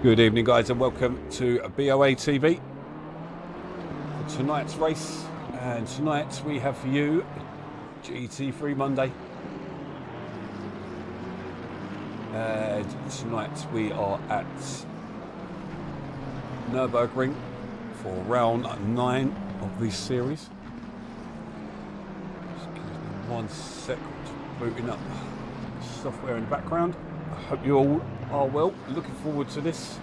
Good evening, guys, and welcome to BoATV for tonight's race. And tonight we have for you GT3 Monday. And tonight we are at NURBURGRING for round 9 of this series. Just give me 1 second, booting up software in the background. I hope you all are well. Looking forward to this.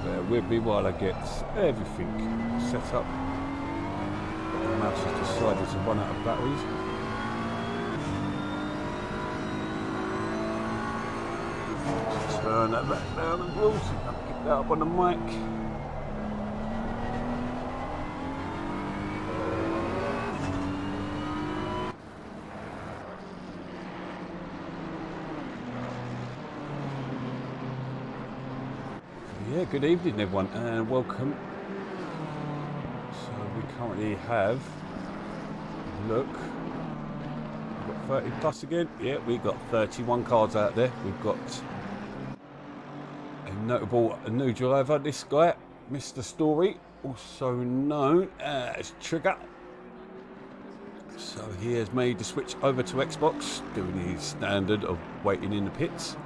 Bear with me while I get everything set up. The mouse has decided to run out of batteries. Turn that back down as well, so you can pick that up on the mic. Yeah, good evening everyone and welcome. So we currently have, look, we've got 30 plus again. Yeah, we've got 31 cars out there. We've got a new driver, this guy, Mr. Story, also known as Trigger. So he has made the switch over to Xbox, doing his standard of waiting in the pits.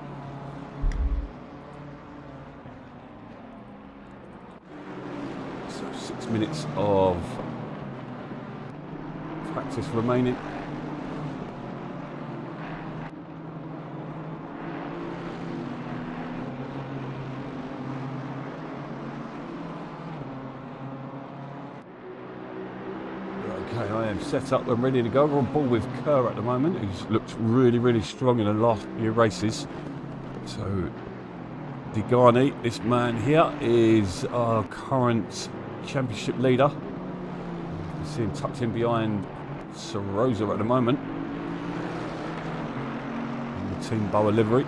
So 6 minutes of practice remaining. Okay, I am set up and ready to go. We're on board with Kerr at the moment. He's looked really strong in the last few races. So, Digani, this man here, is our current championship leader. You can see him tucked in behind Sarosa at the moment. In the Team BoA livery.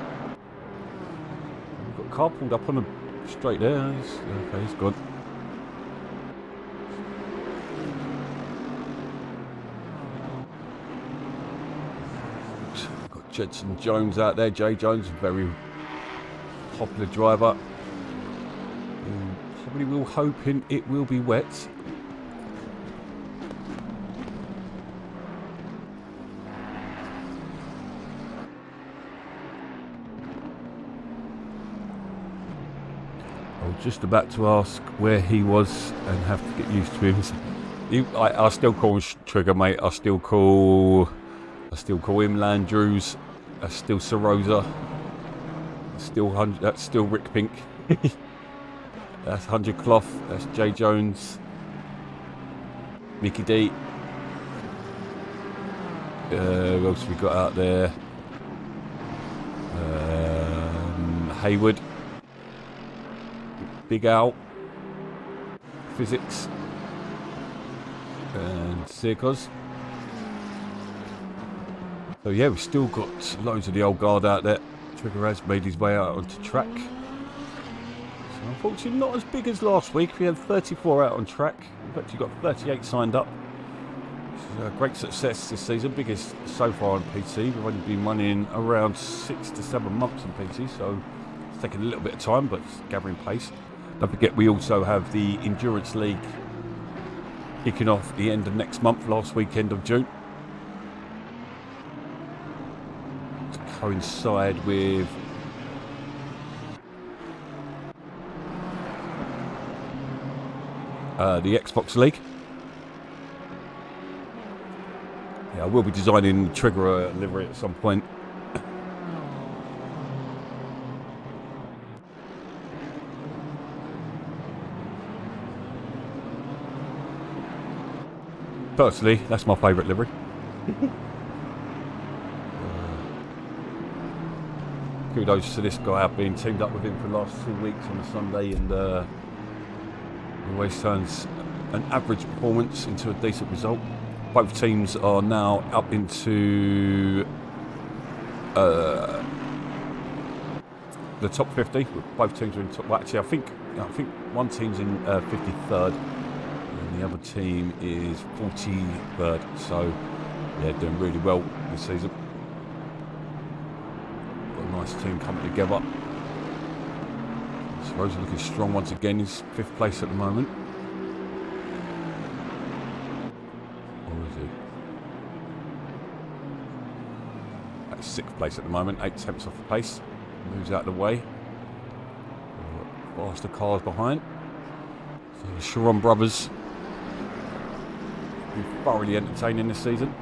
We've got a car pulled up on the straight there. Okay, he's gone. Jedson Jones out there, Jay Jones, very popular driver. Probably will hoping it will be wet. I was just about to ask where he was and have to get used to him. I still call him Trigger, mate. I still call him Landrews. That's still Sarosa. That's still Rick Pink. That's 100 Cloth. That's Jay Jones. Mickey D. Who else have we got out there? Hayward. Big Al. Physics. And Circos. So yeah, we've still got loads of the old guard out there. Trigger has made his way out onto track. So unfortunately not as big as last week. We had 34 out on track. We've actually got 38 signed up. Which is a great success this season. Biggest so far on PT. We've only been running around 6 to 7 months on PT. So it's taken a little bit of time, but it's gathering pace. Don't forget we also have the Endurance League kicking off the end of next month, last weekend of June. Coincide with the Xbox League. Yeah, I will be designing Trigger livery at some point. Personally, that's my favourite livery. Kudos to this guy. I've been teamed up with him for the last 2 weeks on a Sunday, and he always turns an average performance into a decent result. Both teams are now up into the top 50. Both teams are in top. Well, actually, I think one team's in 53rd, and the other team is 43rd. So, yeah, doing really well this season. Got a nice team coming together. Rosa looking strong once again. He's 5th place at the moment. Or is he? That's 6th place at the moment. 8 tenths off the pace. Moves out of the way. Faster cars behind. So the Sharon brothers be thoroughly entertaining this season.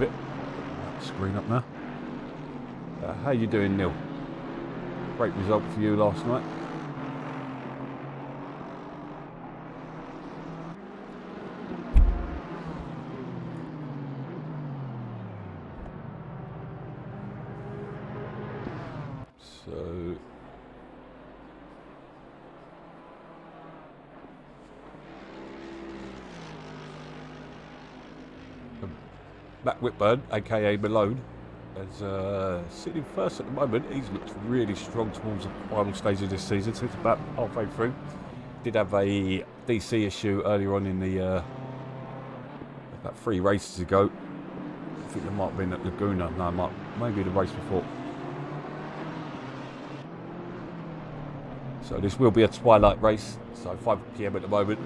It. Screen up now. How you doing, Neil? Great result for you last night. So Matt Whitburn, aka Malone, is sitting 1st at the moment. He's looked really strong towards the final stage of this season, so it's about halfway through. Did have a DC issue earlier on in the about 3 races ago. I think there might have been at Laguna. No, maybe the race before. So this will be a twilight race. So 5 PM at the moment.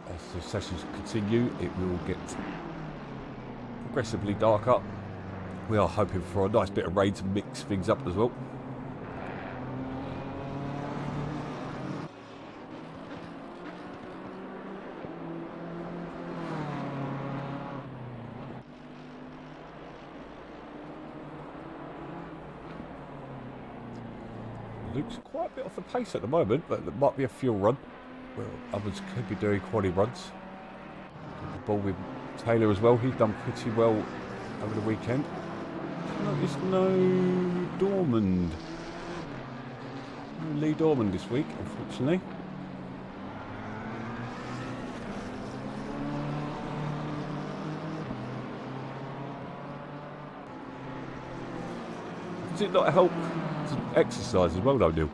As the sessions continue, it will get progressively darker. We are hoping for a nice bit of rain to mix things up as well. Luke's quite a bit off the pace at the moment, but there might be a fuel run. Well, others could be doing quality runs. The ball with Taylor as well. He's done pretty well over the weekend. There's no Dormand. No Lee Dormand this week, unfortunately. Does it not help to exercise as well, though, Neil?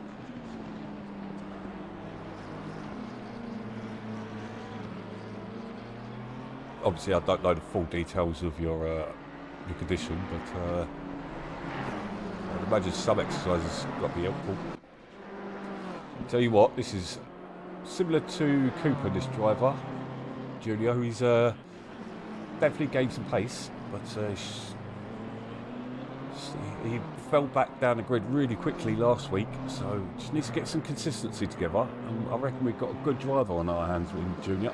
Obviously, I don't know the full details of your condition, but I'd imagine some exercises got to be helpful. I'll tell you what, this is similar to Cooper, this driver, Julio. He's definitely gained some pace, but he fell back down the grid really quickly last week, so just needs to get some consistency together. And I reckon we've got a good driver on our hands with Junior.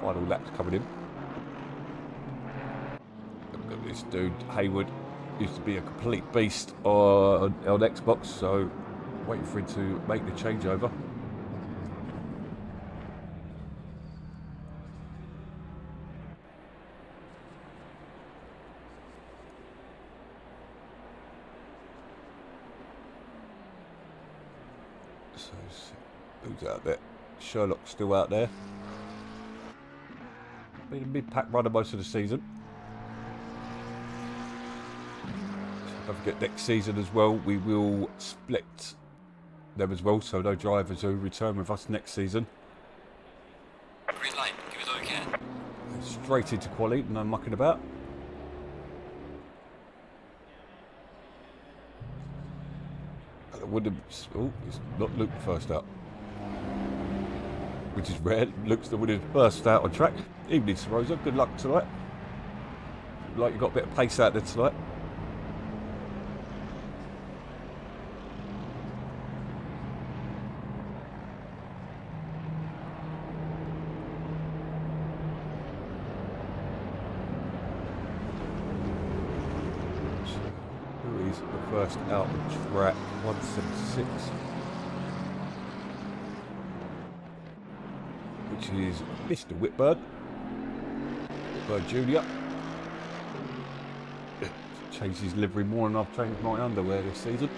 Final laps coming in. Look at this dude, Hayward. Used to be a complete beast on Xbox, so waiting for him to make the changeover. So who's out there? Sherlock's still out there. Been a mid-pack runner most of the season. Don't forget next season as well, we will split them as well, so no drivers who return with us next season. Green light, give it all you can. Straight into quali, no mucking about. Oh, it's not Luke first out, which is rare. Luke's the winner first out on track. Evening, Sir Rosa. Good luck tonight. Like you got a bit of pace out there tonight. Who is the first out on track? 176. Which is Mr. Whitbird. Whitbird Junior. Changed his livery more than I've changed my underwear this season.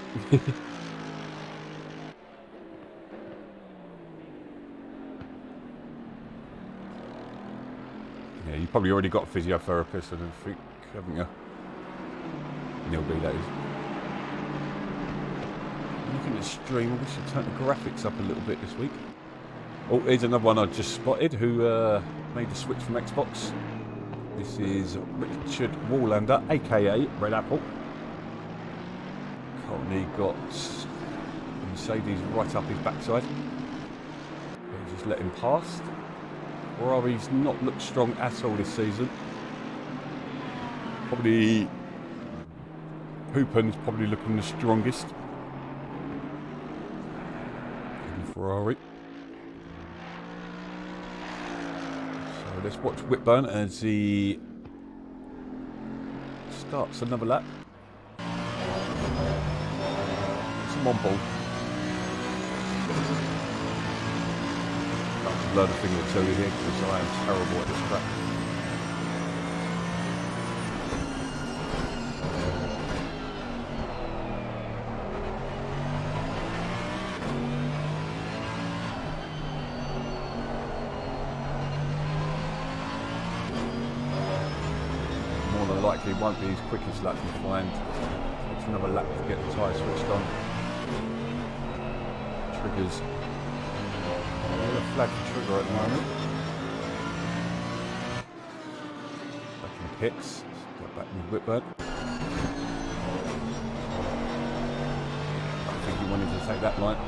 Yeah, you probably already got a physiotherapist, I don't think, haven't you? Neil B, that is. Looking at the stream, we should turn the graphics up a little bit this week. Oh, here's another one I just spotted who made the switch from Xbox. This is Richard Wallander, aka Red Apple. Currently got a Mercedes right up his backside. He'll just let him past. Ferrari's not looked strong at all this season. Probably Hoopen's probably looking the strongest. Ferrari. So let's watch Whitburn as he starts another lap. Some on board. I've learned a thing or two here because I am terrible at this track. Likely won't be his quickest lap you find. It's another lap to get the tyre switched on. Triggers. A flag for trigger at the moment. Back in the pits. Got back with Whitburn. I think he wanted to take that line.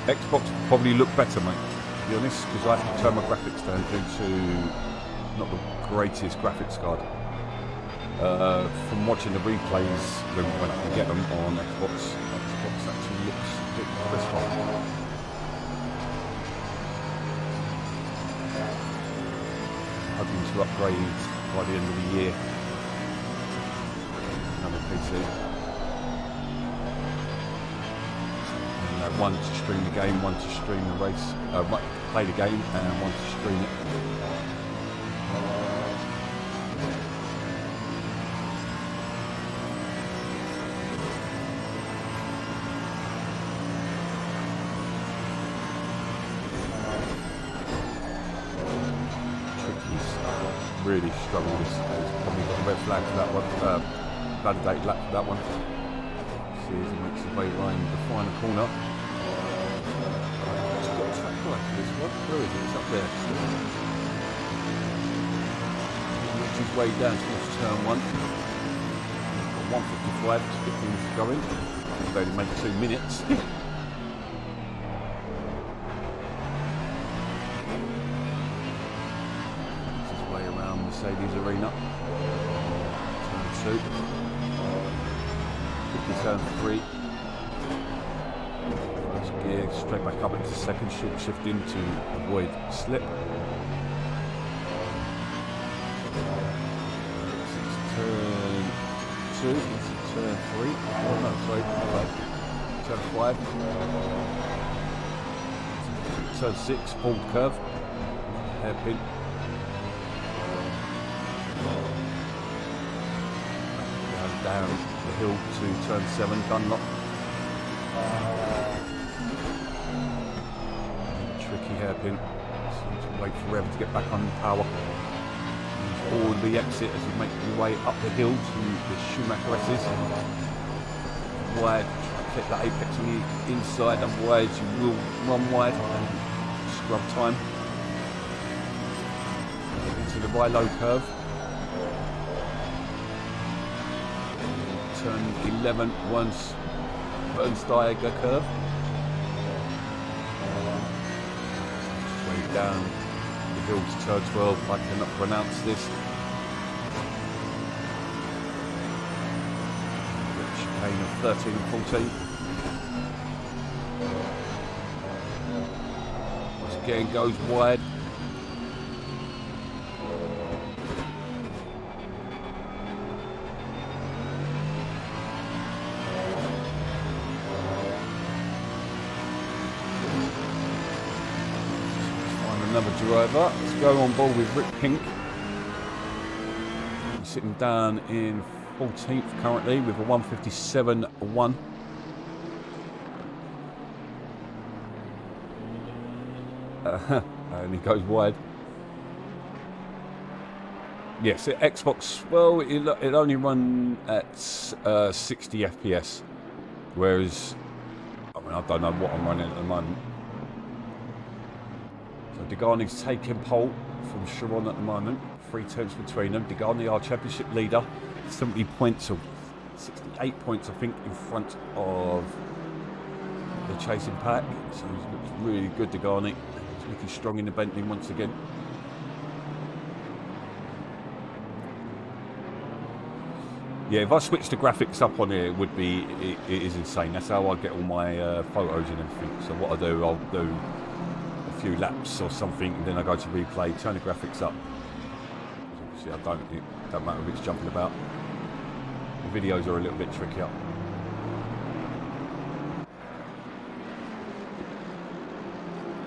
Xbox probably look better, mate, to be honest, because I have to turn my graphics down due to not the greatest graphics card. From watching the replays when I can get them on Xbox actually looks a bit crisper. Hoping to upgrade by the end of the year. Another PC. One to stream the game, one to stream the race, play the game, and one to stream it. Tricky stuff. Really struggle. He's probably got a red flag for that one. Validate lap for that one. See as he makes his way around the final corner. This one. Where is it? It's up there. He makes his way down towards turn 1. Got 155 to get things going. He'll only make 2 minutes. Makes his way around Mercedes Arena. Turn 2. Quickly turn 3. Gear straight back up into second, short shift in to avoid slip. It's turn 2, it's turn 3. Oh no, sorry, turn 5. Turn 6, bold curve, hairpin. Down the hill to turn 7, Dunlop. Tricky hairpin. Seems to wait forever to get back on power. Or the exit as you make your way up the hill to the Schumacher S's. Wide, try to get that apex on the inside, otherwise you will run wide and scrub time. Into the Rilo curve. Turn 11 once Bernsteiger curve. Way down the hill to turn 12. I cannot pronounce this. Chicane of 13 and 14. Once again goes wide. Another driver. Let's go on board with Rick Pink. He's sitting down in 14th currently with a 157.1. and he goes wide. Yes, Xbox, well, it only run at 60 FPS, whereas, I mean, I don't know what I'm running at the moment. So Degani's taking pole from Sharon at the moment, 3 tenths between them. Degani, our championship leader, 70 points, or 68 points, I think, in front of the chasing pack. So he looks really good, Degani. He's looking strong in the Bentley once again. Yeah, if I switch the graphics up on here, it is insane. That's how I get all my photos and everything. So what I do, I'll do a few laps or something, and then I go to replay, turn the graphics up. Obviously, it don't matter if it's jumping about. The videos are a little bit trickier.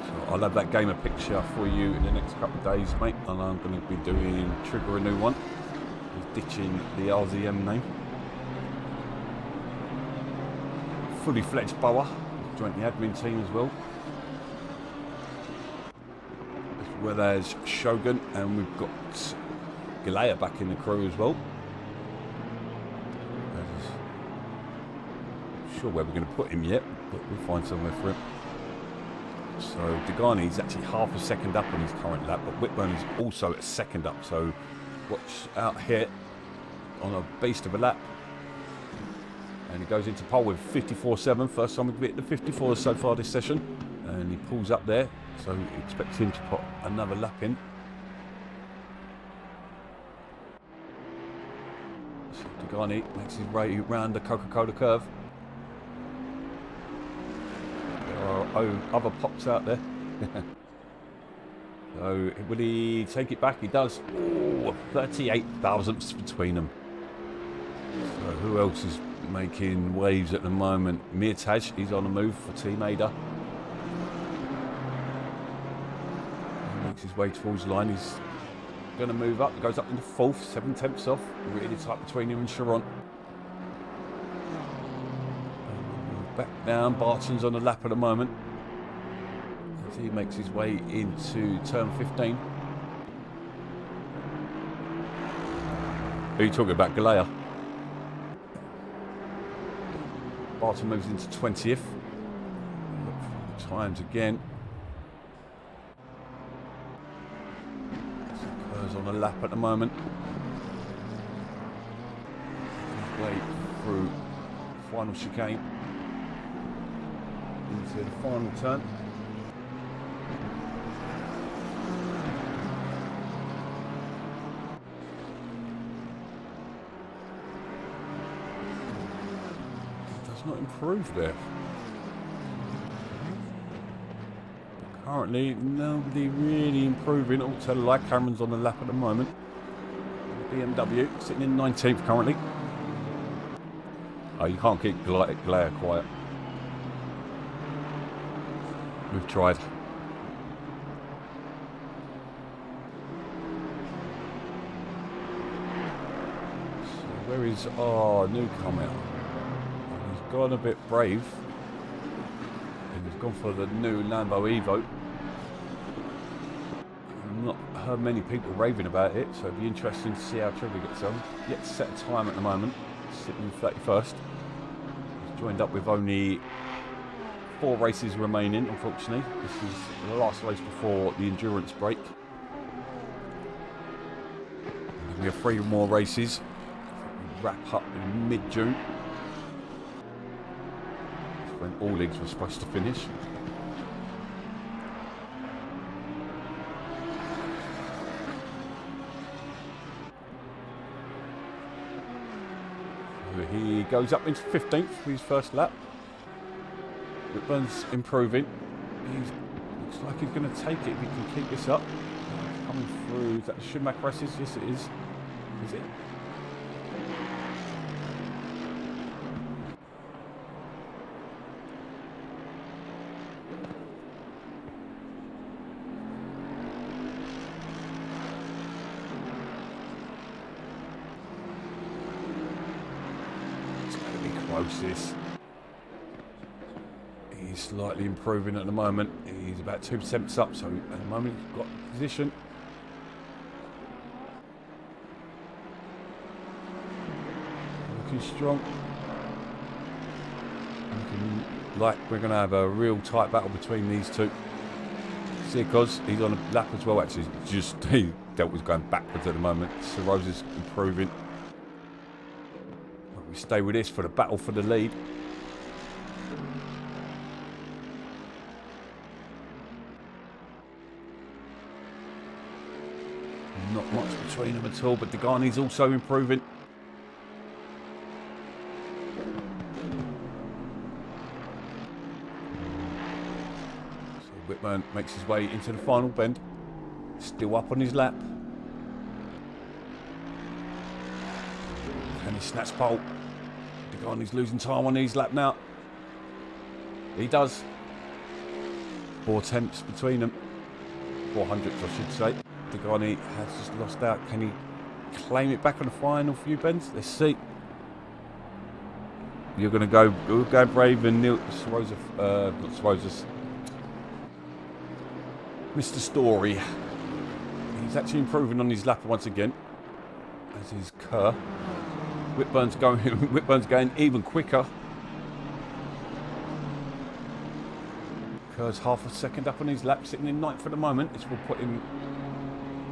So I'll have that gamer picture for you in the next couple of days, mate, and I'm going to be doing Trigger a new one. Ditching the RZM name. Fully fledged BoA, joint the admin team as well. As well as Shogun, and we've got Galea back in the crew as well. Not sure where we're going to put him yet, but we'll find somewhere for him. So Degani is actually half a second up on his current lap, but Whitburn is also a second up, so watch out here on a beast of a lap. And he goes into pole with 54.7. First time we've hit the 54 so far this session. And he pulls up there, so expect him to put another lap in. So Degani makes his way round the Coca-Cola curve. There are other pops out there. So will he take it back? He does. Oh, 38 thousandths between them. So who else is making waves at the moment? Mirtaj, he's on the move for Team Ada. He makes his way towards the line. He's going to move up. He goes up into 4th, 7 tenths off. Really tight between him and Sharon. Back down. Barton's on the lap at the moment. As he makes his way into turn 15. Who are you talking about? Galea. Barton moves into 20th. Look for the times again. Kerr's on a lap at the moment. Way through the final chicane into the final turn. Not improved there. But currently, nobody really improving. I'll tell a lie, Cameron's on the lap at the moment. BMW sitting in 19th currently. Oh, you can't keep Galea quiet. We've tried. So where is our newcomer? Gone a bit brave, and he's gone for the new Lambo Evo. I've not heard many people raving about it, so it'd be interesting to see how Trevor gets on. Yet to set a time at the moment, sitting in 31st. He's joined up with only 4 races remaining, unfortunately. This is the last race before the endurance break. We have 3 more races. We wrap up in mid-June, when all leagues were supposed to finish. So he goes up into 15th for his first lap. Whitburn's improving. Looks like he's going to take it if he can keep this up. Coming through, is that the Schumacher races? Yes, it is. Is it? It's going to be close, this. He's slightly improving at the moment. He's about 2 tenths up, so at the moment he's got position. Looking strong. Looking like we're going to have a real tight battle between these two. Because he's on a lap as well. Actually, just he dealt with going backwards at the moment. So Rose is improving. We stay with this for the battle for the lead. Not much between them at all, but Degani's also improving. Whitburn makes his way into the final bend. Still up on his lap. And he snatch pole. Degani's losing time on his lap now. He does. 4 tenths between them. 400s, I should say. Degani has just lost out. Can he claim it back on the final few bends? Let's see. You're going to go. We'll go Brave and Neil Sorosa, not Sorosa's. Mr. Story. He's actually improving on his lap once again. As is Kerr. Whitburn's going even quicker. Kerr's half a second up on his lap, sitting in 9th for the moment. This will put him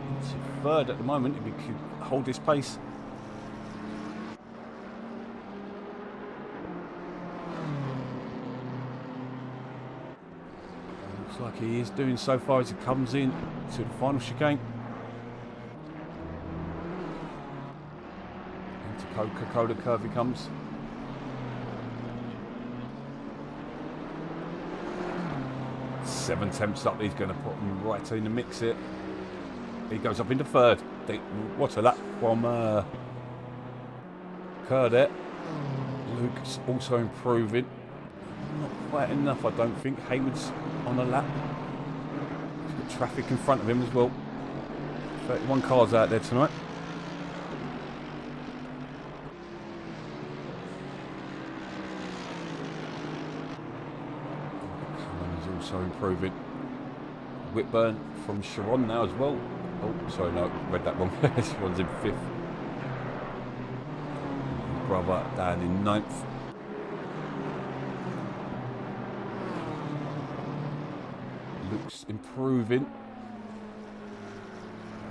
into 3rd at the moment if he can hold his pace. Looks like he is doing so far as he comes in to the final chicane. Into Coca-Cola curve he comes. Seven tenths up, he's going to put him right in the mix here. He goes up into 3rd. What a lap from Kerr there. Luke's also improving. Not quite enough, I don't think. Hayward's on a lap. He's got traffic in front of him as well. 31 cars out there tonight. He's also improving. Whitburn from Sharon now as well. Oh, sorry, no, read that wrong. Sharon's in 5th. His brother down in 9th. Luke's improving.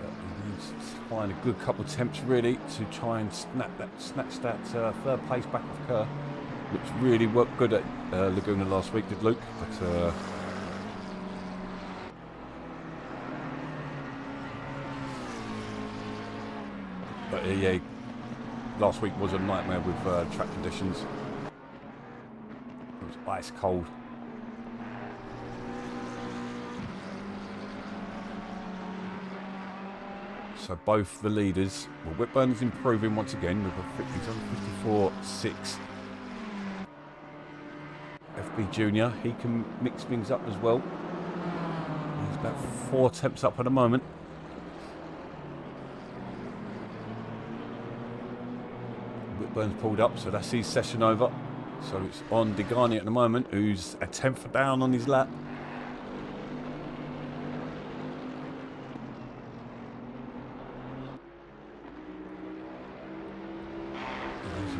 He needs to find a good couple of attempts really to try and snatch that 3rd place back of Kerr, which really worked good at Laguna last week, did Luke. But yeah, last week was a nightmare with track conditions. It was ice cold. So both the leaders, well, Whitburn is improving once again with a 54.6. FB Junior, he can mix things up as well. He's about 4 tenths up at the moment. Whitburn's pulled up, so that's his session over. So it's on Degani at the moment, who's a 10th down on his lap.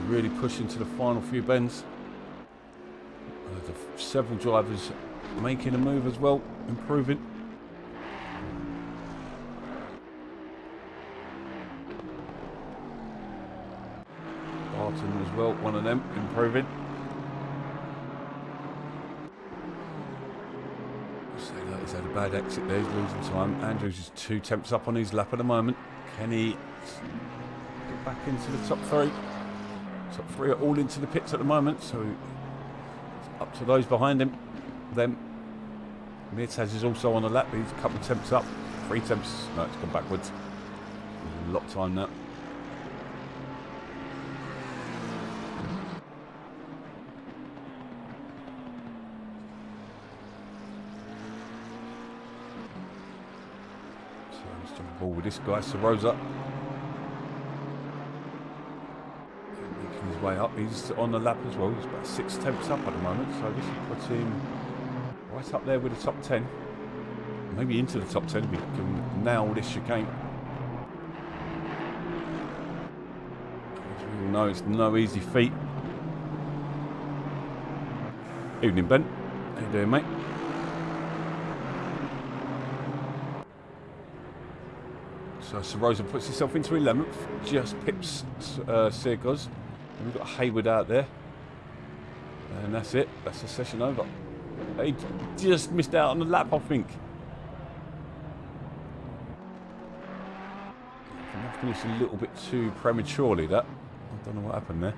Really pushing to the final few bends. Several drivers making a move as well, improving. Barton as well, one of them, improving. So he's had a bad exit there, he's losing time. Andrews is 2 tenths up on his lap at the moment. Can he get back into the top 3? Top 3 are all into the pits at the moment, so it's up to those behind him. Then Mirtaz is also on the lap. He's a couple of tenths up, 3 tenths. No, it's gone backwards. A lot of time now. So he's jumping ball with this guy, Sorosa. Way up, he's on the lap as well. He's about 6 tenths up at the moment, so this will put him right up there with the top 10. Maybe into the top 10 if we can nail this chicane. As we all know, it's no easy feat. Evening, Ben. How you doing, mate? So Rosa puts herself into 11th, just pips Circos. And we've got Hayward out there. And that's it. That's the session over. He just missed out on the lap, I think. I think I finished a little bit too prematurely, that. I don't know what happened there.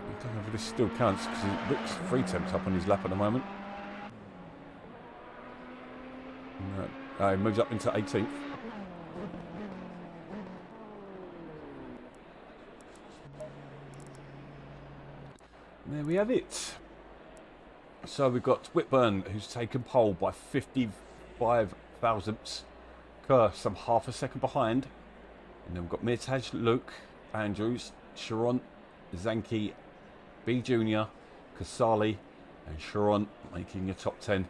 I don't know if this still counts, because Rick's 3 temps up on his lap at the moment. He moves up into 18th. There we have it. So we've got Whitburn, who's taken pole by 55 thousandths. Kerr, some half a second behind. And then we've got Mirtaj, Luke, Andrews, Sharon, Zanke, B Junior, Casali, and Sharon making your top 10. And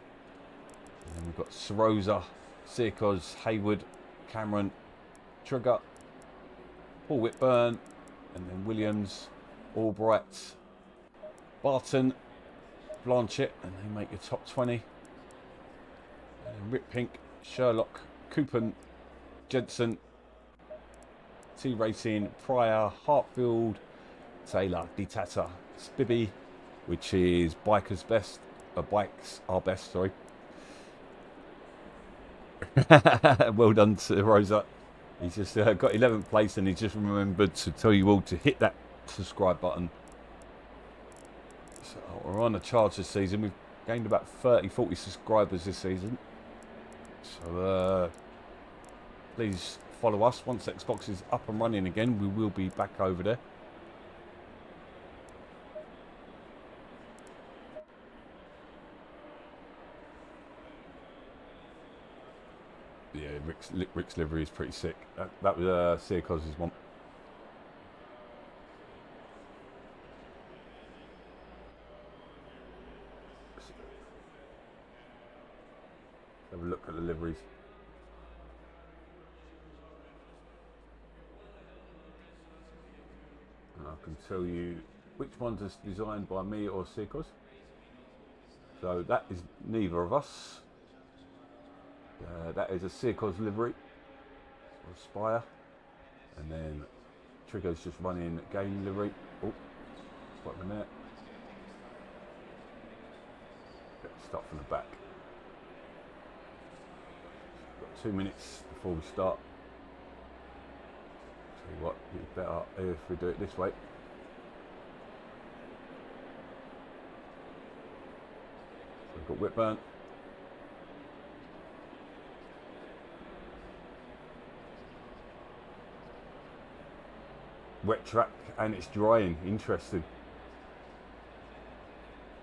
then we've got Sarosa, Circos, Hayward, Cameron, Trigger, Paul Whitburn, and then Williams, Albright, Barton, Blanchett, and they make your top 20. And then Rip Pink, Sherlock, Coupon, Jensen, T Racing, Pryor, Hartfield, Taylor, Ditata, Spibby, which is Bikers Best, Bikes Are Best, sorry. Well done to Rosa. He's just got 11th place, and he just remembered to tell you all to hit that subscribe button. So we're on a charge this season. We've gained about 30-40 subscribers this season. So please follow us. Once Xbox is up and running again, we will be back over there. Yeah, Rick's livery is pretty sick. That was Circos' one. Have a look at the liveries. And I can tell you which ones are designed by me or Circos. So that is neither of us. That is a Circos livery, or Spire, and then Trigger's just running game livery. Oh, what a minute. Let's start from the back. Got 2 minutes before we start. Tell you what, it's better if we do it this way. So we've got Whitburn. Wet track, and it's drying. Interesting.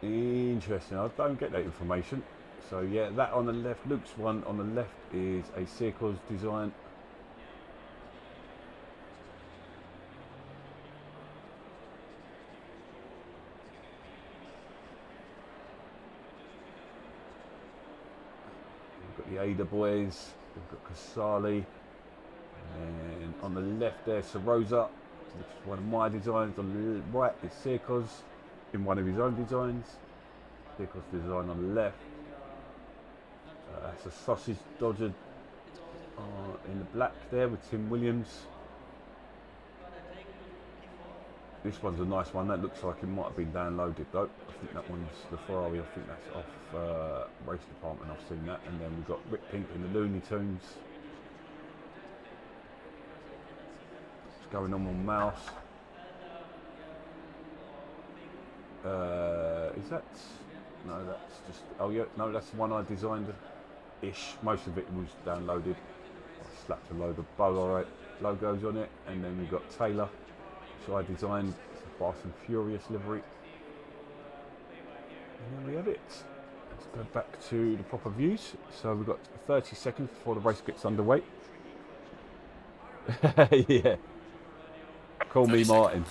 Interesting. I don't get that information. So yeah, that on the left, Luke's one on the left is a Circos design. We've got the Ada boys. We've got Casali, and on the left there, Sarosa, which is one of my designs. On the right is Circos in one of his own designs. Circos design on the left. That's a sausage Dodger in the black there with Tim Williams. This one's a nice one. That looks like it might have been downloaded though. I think that one's the Ferrari. I think that's off race department. I've seen that. And then we've got Rip Pink in the Looney Tunes. Going on mouse. Is that? No, that's just. Oh yeah, no, that's the one I designed. Ish. Most of it was downloaded. I slapped a load of BoATV logos on it, and then we've got Taylor, which I designed. It's a Fast and Furious livery. And there we have it. Let's go back to the proper views. So we've got 30 seconds before the race gets underway. Yeah. Call me Martin.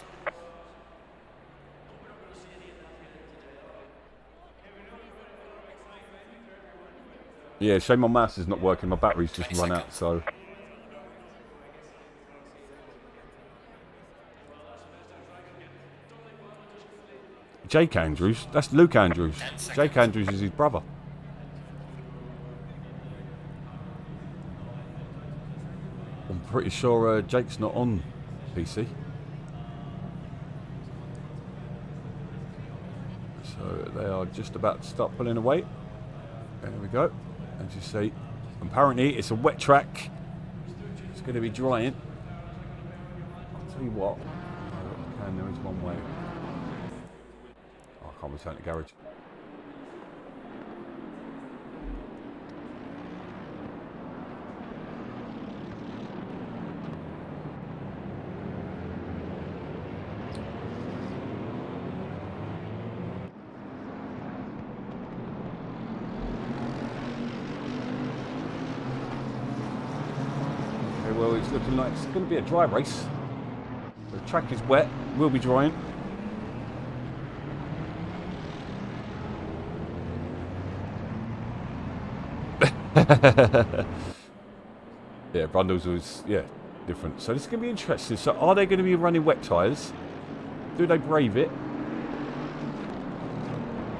Yeah, shame my mouse is not working. My battery's just run out, so... Jake Andrews? That's Luke Andrews. Jake Andrews is his brother. I'm pretty sure Jake's not on PC. So they are just about to start pulling away. There we go. As you see, apparently it's a wet track. It's going to be drying. I'll tell you what. There is one way. Oh, I can't return to the garage. Well, it's looking like it's going to be a dry race. The track is wet, will be drying. Yeah, Brundles was, different. So this is going to be interesting. So are they going to be running wet tyres? Do they brave it?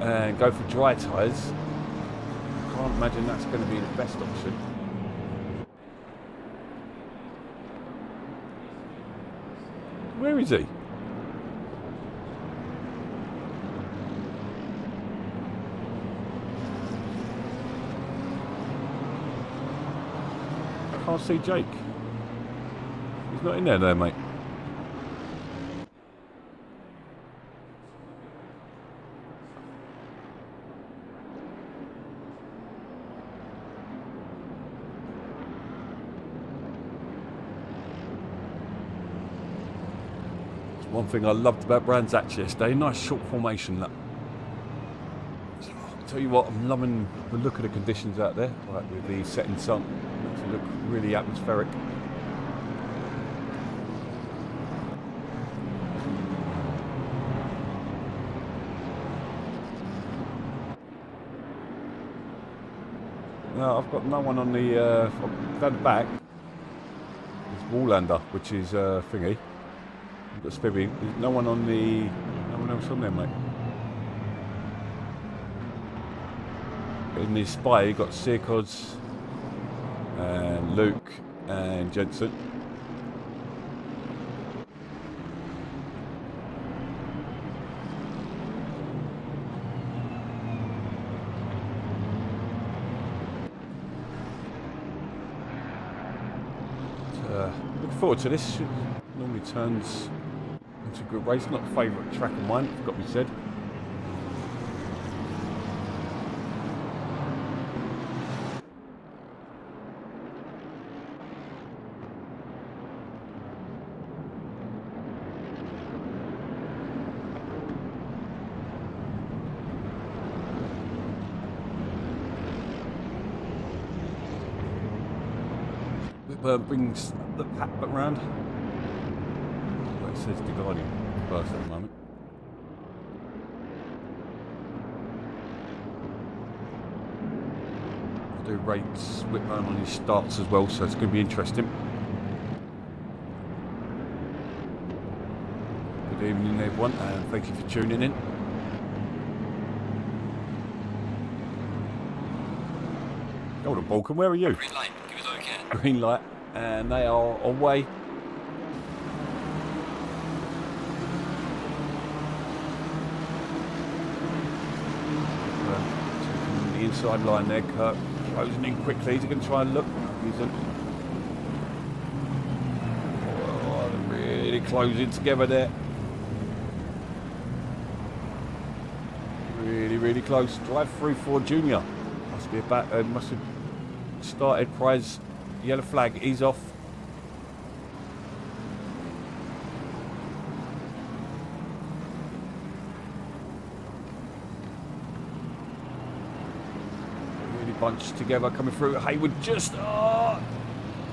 And go for dry tyres? I can't imagine that's going to be the best option. Where is he? I can't see Jake. He's not in there, mate. One thing I loved about Brands Hatch yesterday, nice short formation. That. So, I'll tell you what, I'm loving the look of the conditions out there, like with the setting sun. Makes it look really atmospheric. No, I've got no one on the down the back. It's Wallander, which is thingy. I've got Spivvy. There's no one else on there, mate. In the spy, you've got Searcods and Luke and Jensen. Look forward to this. Normally turns into a good race. Not a favourite track of mine, it's got to be said. Brings the pack back round. It says the Guardian first at the moment. I'll do rates whip round on his starts as well, so it's going to be interesting. Good evening, everyone, and thank you for tuning in. Hold on, Balkan, where are you? Green light, give us okay. Green light, and they are away. Taking the inside line there, Kirk closing in quickly. He's going to try and look. He's they're really closing together there. Really, really close. Drive through for Junior. Must be about. Must have started. Prize yellow flag. He's off. Really bunched together, coming through. Hayward just. Oh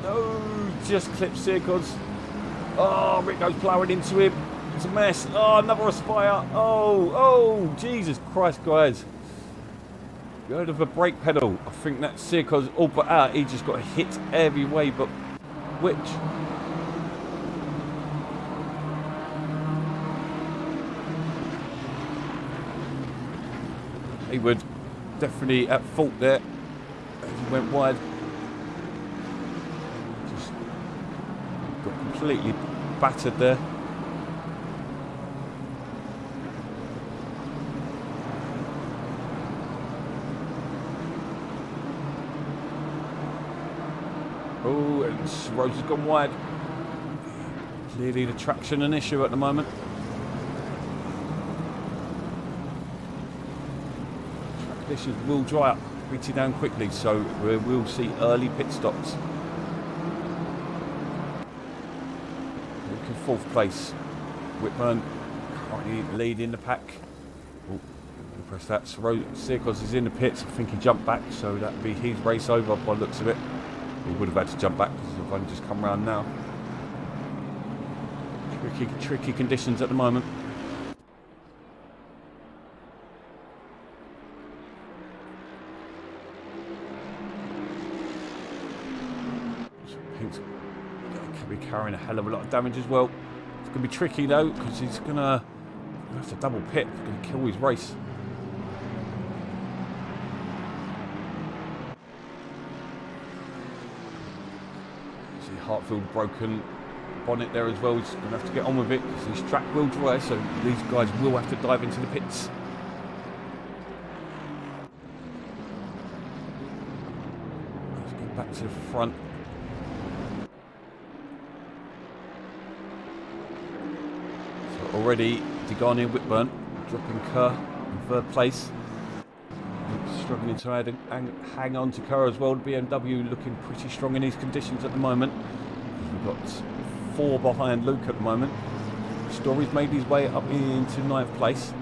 no! Just clips Searcods. Oh, Rick goes ploughing into him. It's a mess. Oh, another Aspire. Oh, Jesus Christ, guys. You heard of a brake pedal? I think that's Sirko's all but out. He just got hit every way, but which? He would definitely at fault there as he went wide. Just got completely battered there. Oh, and Rose has gone wide. Clearly the traction an issue at the moment. Track conditions will dry up pretty damn quickly, so we will see early pit stops. Looking fourth place. Whitburn currently leading the pack. Oh, press that. Sirkos is in the pits. I think he jumped back, so that'd be his race over by the looks of it. He would have had to jump back because I've only just come round now. Tricky conditions at the moment. Pink's could be carrying a hell of a lot of damage as well. It's going to be tricky though because he's going to have to double pit. He's going to kill his race. Hartfield broken bonnet there as well. He's going to have to get on with it because his track will dry, so these guys will have to dive into the pits. Let's go back to the front. So already Degani and Whitburn dropping Kerr in third place. Struggling to hang on to Kerr as well. The BMW looking pretty strong in these conditions at the moment. We've got 4 behind Luke at the moment. Story's made his way up into 9th place.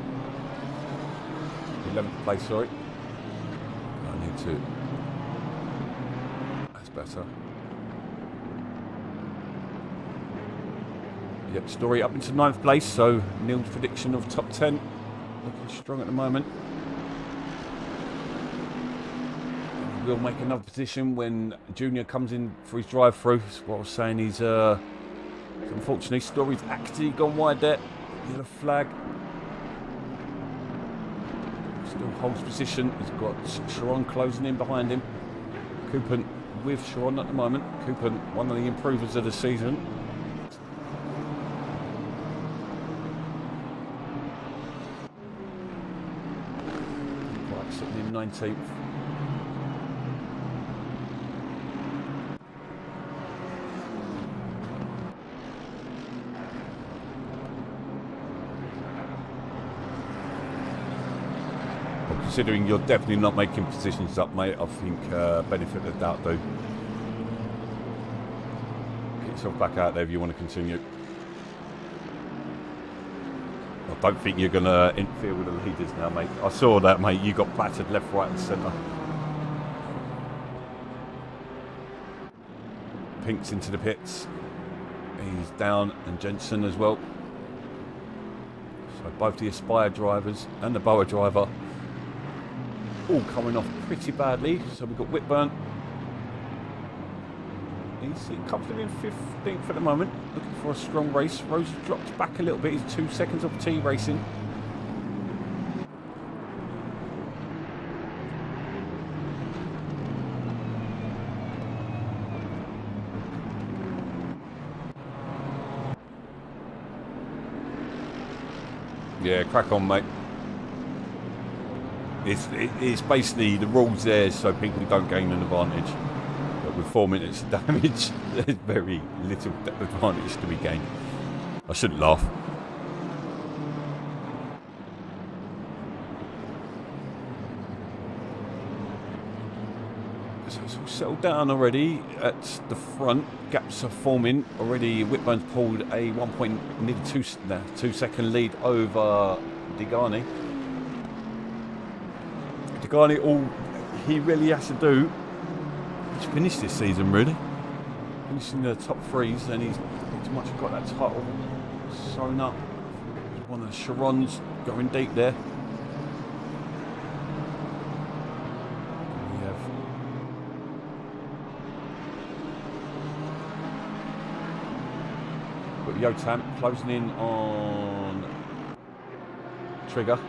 11th place, sorry. I need to... That's better. Yep, Story up into 9th place, so Neil's prediction of top 10 looking strong at the moment. We'll make another position when Junior comes in for his drive-through. That's what I was saying. He's unfortunately Story's actually gone wide there. Yellow flag. Still holds position. He's got Sharon closing in behind him. Coupon with Sharon at the moment. Coupon, one of the improvers of the season. Right, sitting in 19th. Considering you're definitely not making positions up, mate, I think benefit of the doubt though. Get yourself back out there if you want to continue. I don't think you're going to interfere with the leaders now, mate. I saw that, mate. You got battered left, right and centre. Pink's into the pits. He's down, and Jensen as well. So both the Aspire drivers and the BoA driver all coming off pretty badly. So we've got Whitburn. He's comfortably in 15th at the moment, looking for a strong race. Rose dropped back a little bit. He's 2 seconds off T Racing. Yeah, crack on, mate. It's basically the rules there so people don't gain an advantage. But with 4 minutes of damage, there's very little advantage to be gained. I shouldn't laugh. So it's all settled down already at the front. Gaps are forming already. Whitburn's pulled a 2 second lead over Degani. Degani, all he really has to do is finish this season, really. Finishing the top 3s, and he's pretty much got that title sewn up. One of the Sharons going deep there. got Yotam closing in on Trigger.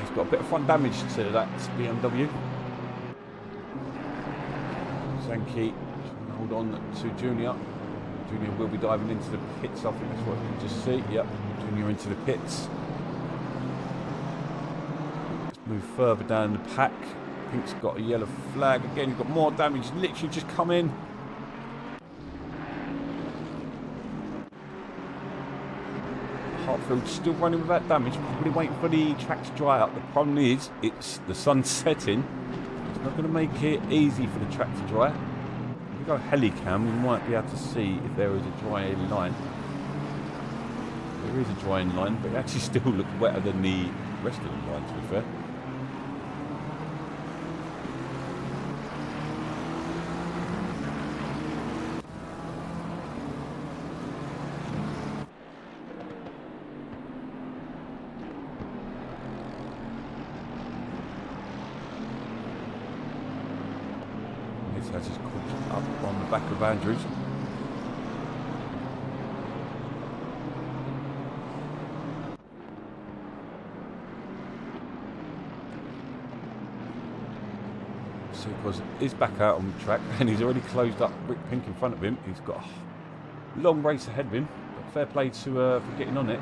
He's got a bit of front damage to that BMW. Sankey hold on to Junior. Junior will be diving into the pits. I think that's what you just see. Yep, Junior into the pits. Let's move further down the pack. Pink's got a yellow flag again. He's got more damage. Literally just come in. Hartfield's still running without damage. Probably waiting for the track to dry up. The problem is, it's the sun setting. It's not going to make it easy for the track to dry. If we go helicam, we might be able to see if there is a drying line. There is a drying line, but it actually still looks wetter than the rest of the line, to be fair. I just caught up on the back of Andrews. Supercross is back out on the track and he's already closed up Rick Pink in front of him. He's got a long race ahead of him. But fair play to for getting on it.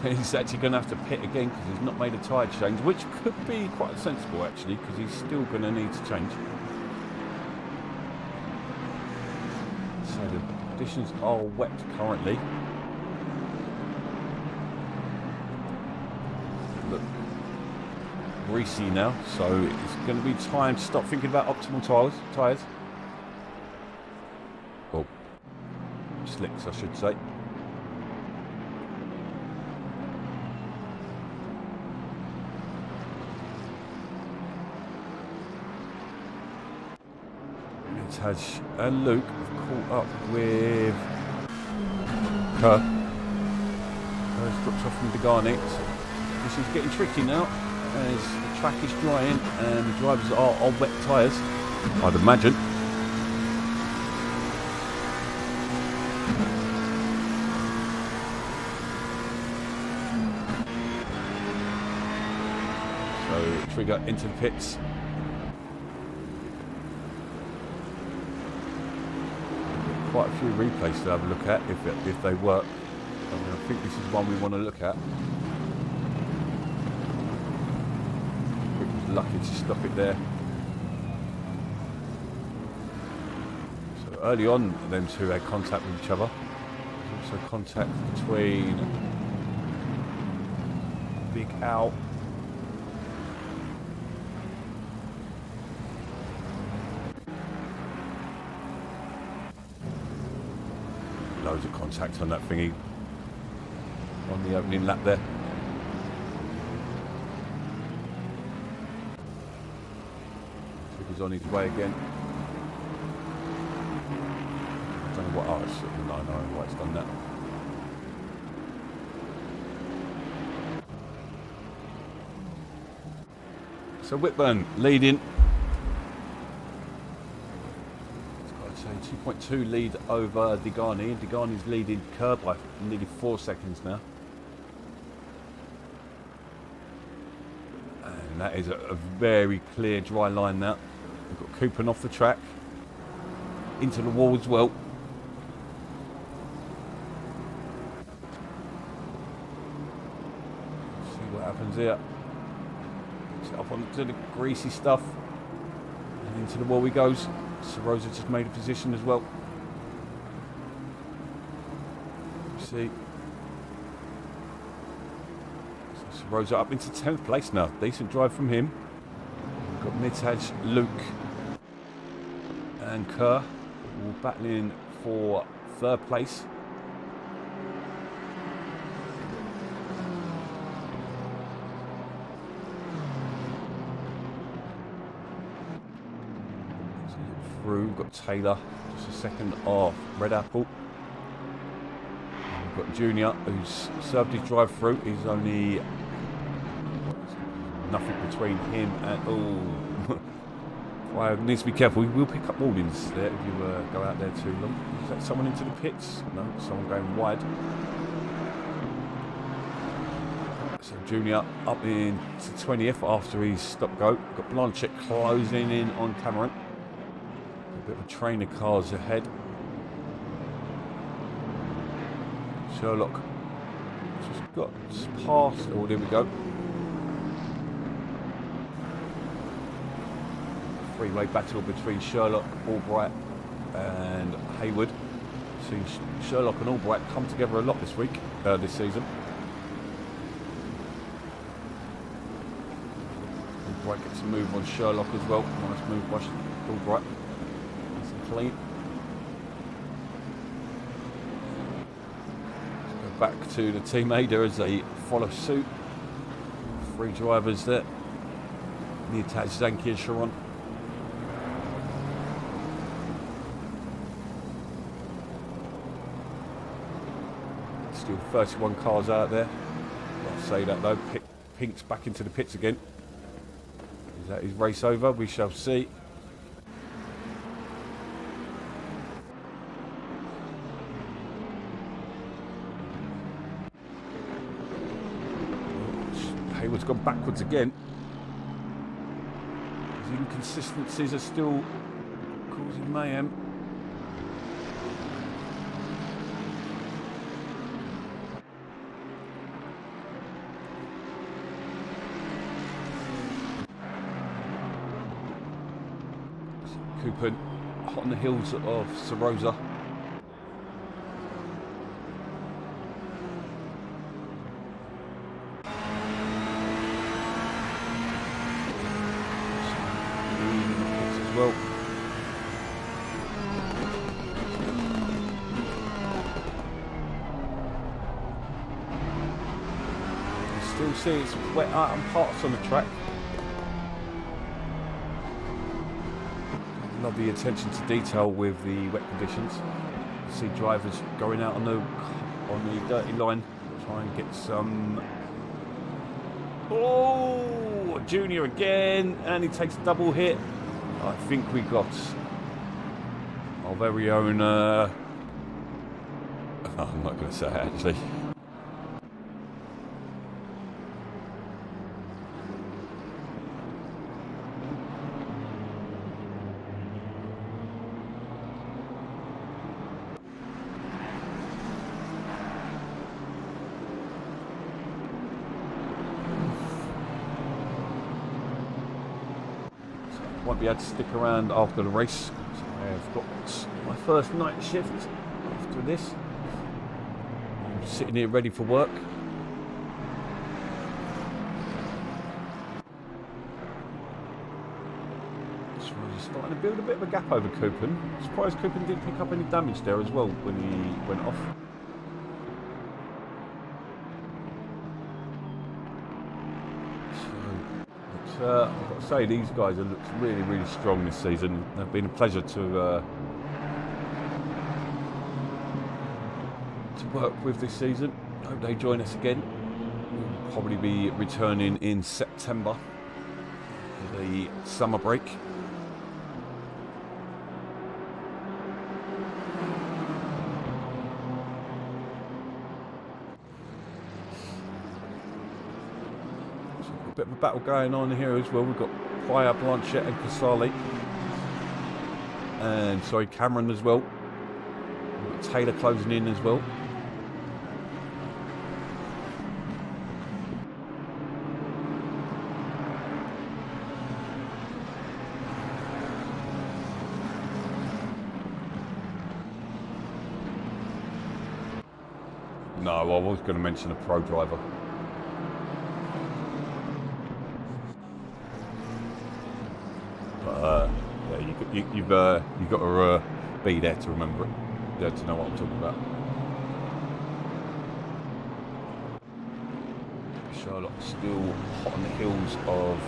He's actually going to have to pit again because he's not made a tyre change, which could be quite sensible actually because he's still going to need to change. So the conditions are wet currently. Look greasy now, so it's going to be time to stop thinking about optimal tyres. Well, slicks I should say. Taj and Luke have caught up with Kerr. Kerr's dropped off from Degani. So this is getting tricky now as the track is drying and the drivers are on wet tyres, I'd imagine. So Trigger into the pits. Quite a few replays to have a look at if they work. I think this is one we want to look at. Rick was lucky to stop it there. So early on, them two had contact with each other. There's also contact between Big Al . Loads of contact on that thingy on the opening lap there. Trigger's on his way again. I don't know what. Oh, it's no, why it's done that. So Whitburn leading. 2.2 lead over Degani. Degani's leading Kerr by nearly 4 seconds now. And that is a very clear dry line now. We've got Cooper off the track. Into the wall as well. See what happens here. Picks it up onto the greasy stuff. And into the wall he goes. Rosa just made a position as well. See. So Rosa up into 10th place now. Decent drive from him. We've got Mitaj, Luke and Kerr all battling for 3rd place. We've got Taylor just a second off Red Apple. We've got Junior who's served his drive through. He's only nothing between him and why needs to be careful. We will pick up warnings there if you go out there too long. Is that someone into the pits? No, someone going wide. So Junior up into 20th after his stop-go. Got Blanchett closing in on Cameron. A bit of a train of cars ahead. Sherlock just got past. Oh, there we go. Three-way battle between Sherlock, Albright and Hayward. Seen Sherlock and Albright come together a lot this season. Albright gets a move on Sherlock as well. Nice move by Albright. Nice and clean. Let's go back to the team Ada as they follow suit. Three drivers there. Neotaj, Zanki and Sharon. Still 31 cars out there. I'll say that though. Pink's back into the pits again. Is that his race over? We shall see. Hayward's gone backwards again. His inconsistencies are still causing mayhem. Cooper hot on the heels of Sarosa. As well. You still see it's wet item parts on the track. Love the attention to detail with the wet conditions. You see drivers going out on the dirty line, try and get some. Oh, Junior again, and he takes a double hit. I think we got our very own. I'm not going to say it actually. Won't be able to stick around after the race. So I've got my first night shift after this. I'm sitting here ready for work. So I'm starting to build a bit of a gap over Coopin. I'm surprised Coopin didn't pick up any damage there as well when he went off. I've got to say, these guys have looked really, really strong this season. They've been a pleasure to work with this season. Hope they join us again. We'll probably be returning in September for the summer break. Bit of a battle going on here as well. We've got Pryor, Blanchett and Casali. And sorry, Cameron as well. We've got Taylor closing in as well. No, I was going to mention a pro driver. Yeah, you've got to be there to remember it, there to know what I'm talking about. Sherlock still hot on the heels of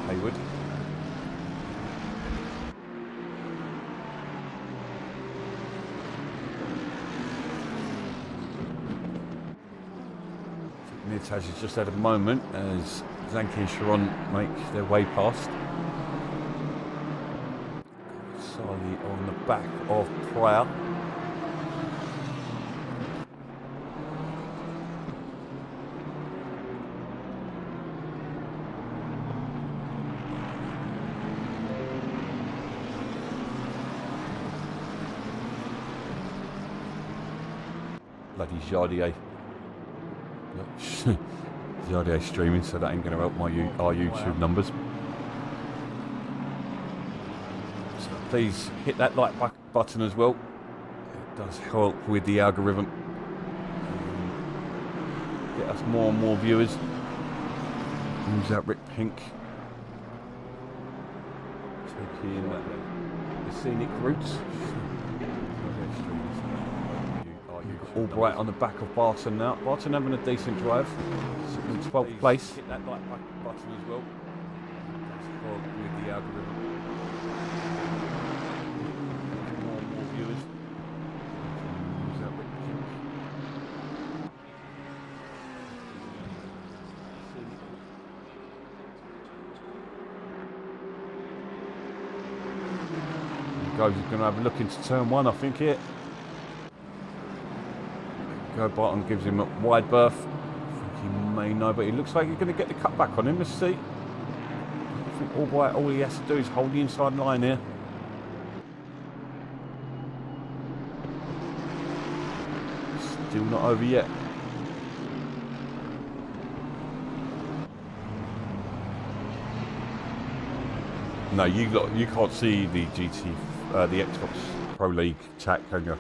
Hayward. Neotaj has just had a moment as Zanki and Sharon make their way past. back of Pryor. Bloody Jardier. Jardier streaming, so that ain't going to help our YouTube numbers. So please hit that like button as well. It does help with the algorithm. Get us more and more viewers. Who's that Rick Pink? Taking the scenic routes. All bright on the back of Barton now. Barton having a decent drive. Sitting in 12th place. Hit that like button as well. That's help with the algorithm. More and more viewers. Who's that Rick Pink? Goes, he's going to have a look into turn 1, I think, here. Go Barton gives him a wide berth. I think he may know, but he looks like he's going to get the cut back on him. Let's see. I think Albright, all he has to do is hold the inside line here. Still not over yet. No, you can't see the the Xbox Pro League chat, can you?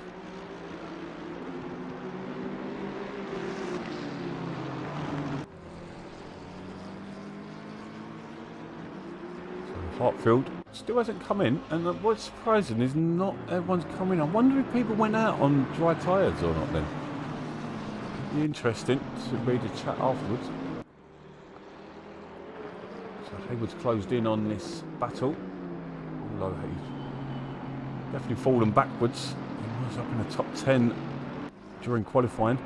So Hartfield still hasn't come in, and what's surprising is not everyone's coming. I wonder if people went out on dry tyres or not then. It'd be interesting to read the chat afterwards. Hayward's closed in on this battle, although he's definitely fallen backwards. He was up in the top 10 during qualifying.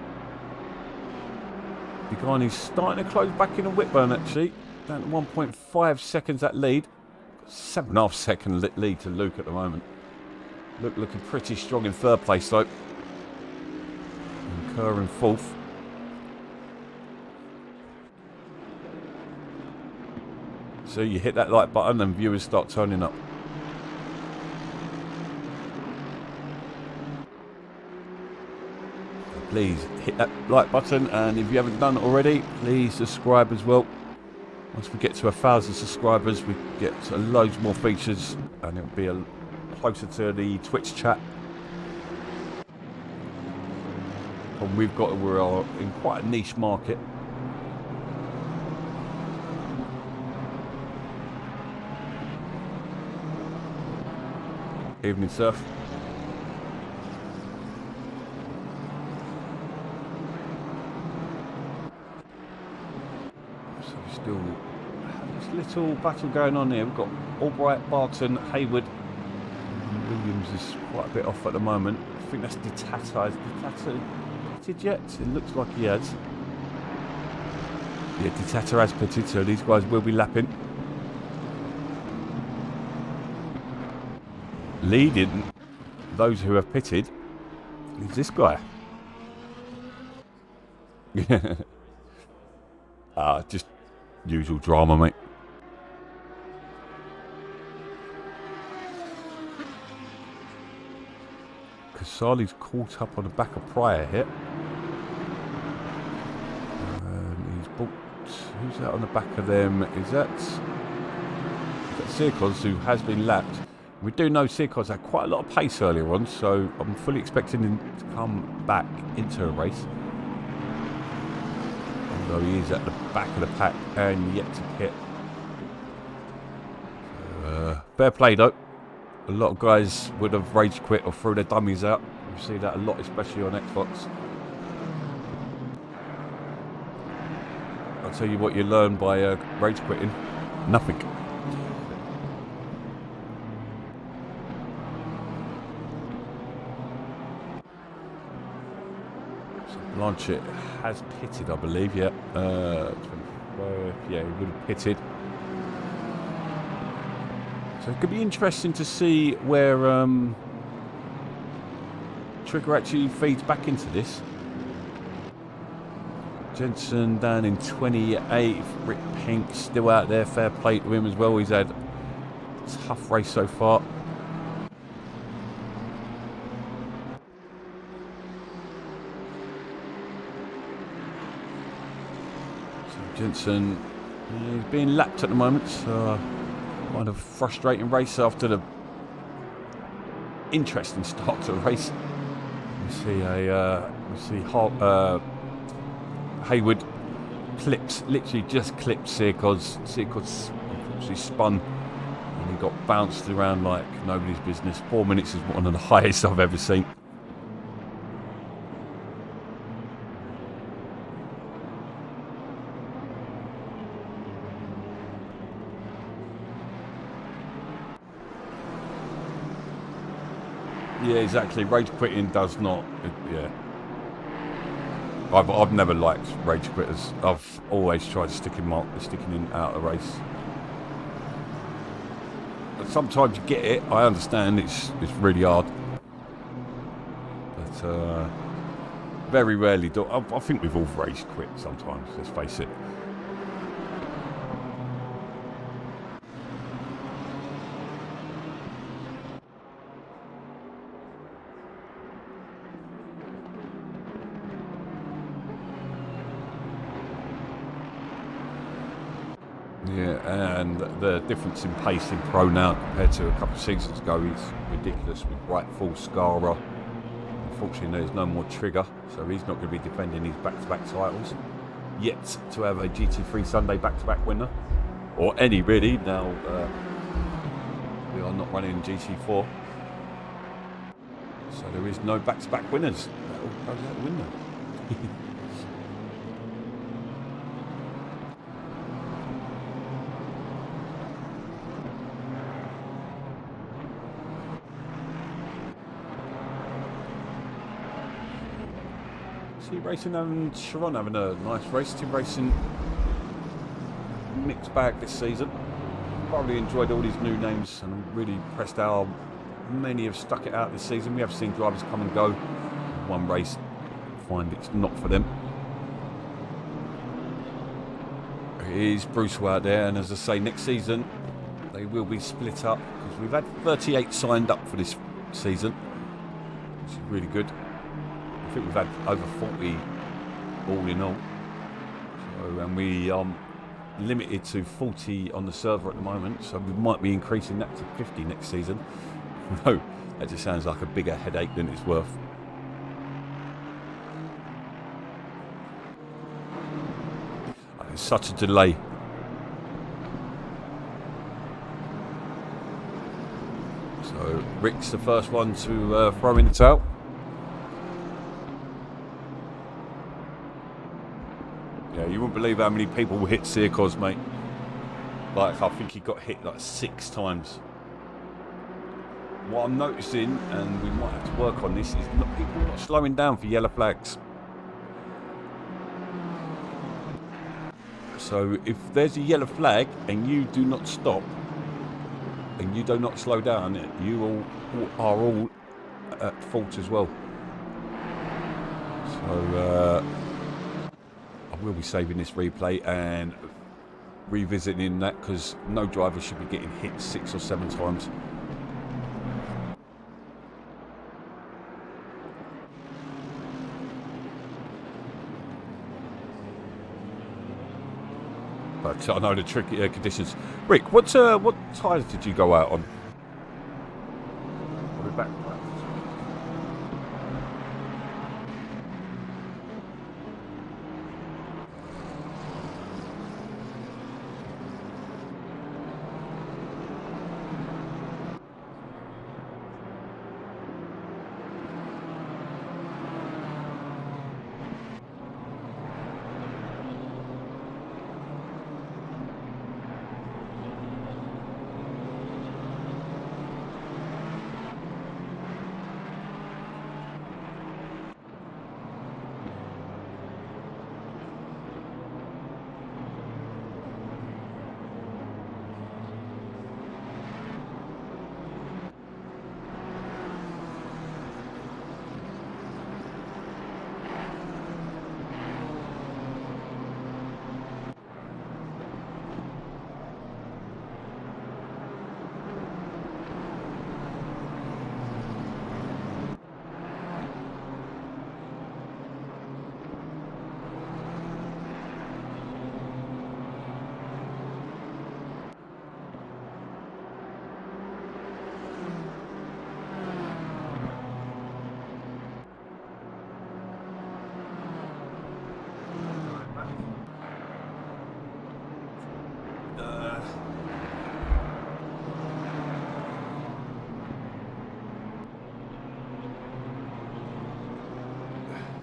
Bigani's starting to close back in a Whitburn actually, down to 1.5 seconds that lead. 7.5 second lead to Luke at the moment. Luke looking pretty strong in third place though. And Kerr in fourth. So you hit that like button and viewers start turning up. Please hit that like button, and if you haven't done it already, please subscribe as well. Once we get to 1,000 subscribers, we get loads more features, and it'll be closer to the Twitch chat. And we're in quite a niche market. Evening, Surf. So we still have this little battle going on here. We've got Albright, Barton, Hayward. Williams is quite a bit off at the moment. I think that's Ditata. Is Ditata pitted yet? It looks like he has. Yeah, Ditata has pitted, so these guys will be lapping. Leading those who have pitted is this guy. Just usual drama, mate. Casali's caught up on the back of Pryor here. He's booked. Who's that on the back of them? Is that Sirkos, who has been lapped? We do know Sirkos had quite a lot of pace earlier on, so I'm fully expecting him to come back into a race. Although he is at the back of the pack and yet to pit. Fair play though. A lot of guys would have rage quit or threw their dummies out. You see that a lot, especially on Xbox. I'll tell you what you learn by rage quitting. Nothing. Blanchett has pitted, I believe, yeah. Yeah, he would have pitted. So it could be interesting to see where trigger actually feeds back into this. Jensen down in 28th. Rick Pink still out there. Fair play to him as well. He's had a tough race so far. So Jensen, he's being lapped at the moment. So kind of frustrating race after the interesting start to the race. We see Hayward literally just clipped Sirkos. Sirkos unfortunately spun and he got bounced around like nobody's business. 4 minutes is one of the highest I've ever seen. Yeah, exactly. Rage quitting does not. Yeah. I've never liked rage quitters. I've always tried sticking in out of the race. But sometimes you get it. I understand it's really hard, but very rarely do. I think we've all rage quit sometimes. Let's face it. Yeah, and the difference in pace in Pro now compared to a couple of seasons ago is ridiculous with Wright, Full, Scara. Unfortunately, there's no more Trigger, so he's not going to be defending his back-to-back titles. Yet to have a GT3 Sunday back-to-back winner, or any really, now we are not running GT4. So there is no back-to-back winners. That all goes out the window. Team Racing and Sharon having a nice race. Team Racing mixed bag this season. Probably enjoyed all these new names and I'm really impressed how many have stuck it out this season. We have seen drivers come and go. One race, find it's not for them. Here's Bruce out there, and as I say, next season they will be split up because we've had 38 signed up for this season, which is really good. I think we've had over 40 all in all. So, and we are limited to 40 on the server at the moment, so we might be increasing that to 50 next season. No, that just sounds like a bigger headache than it's worth. Oh, it's such a delay. So Rick's the first one to throw in the towel. Yeah, you wouldn't believe how many people will hit Sirkos, mate. Like, I think he got hit like 6 times. What I'm noticing, and we might have to work on this, is people not slowing down for yellow flags. So if there's a yellow flag and you do not stop, and you do not slow down, you all are all at fault as well. So I will be saving this replay and revisiting that because no driver should be getting hit 6 or 7 times. But I know the tricky conditions. Rick, what tyres did you go out on? I'll be back.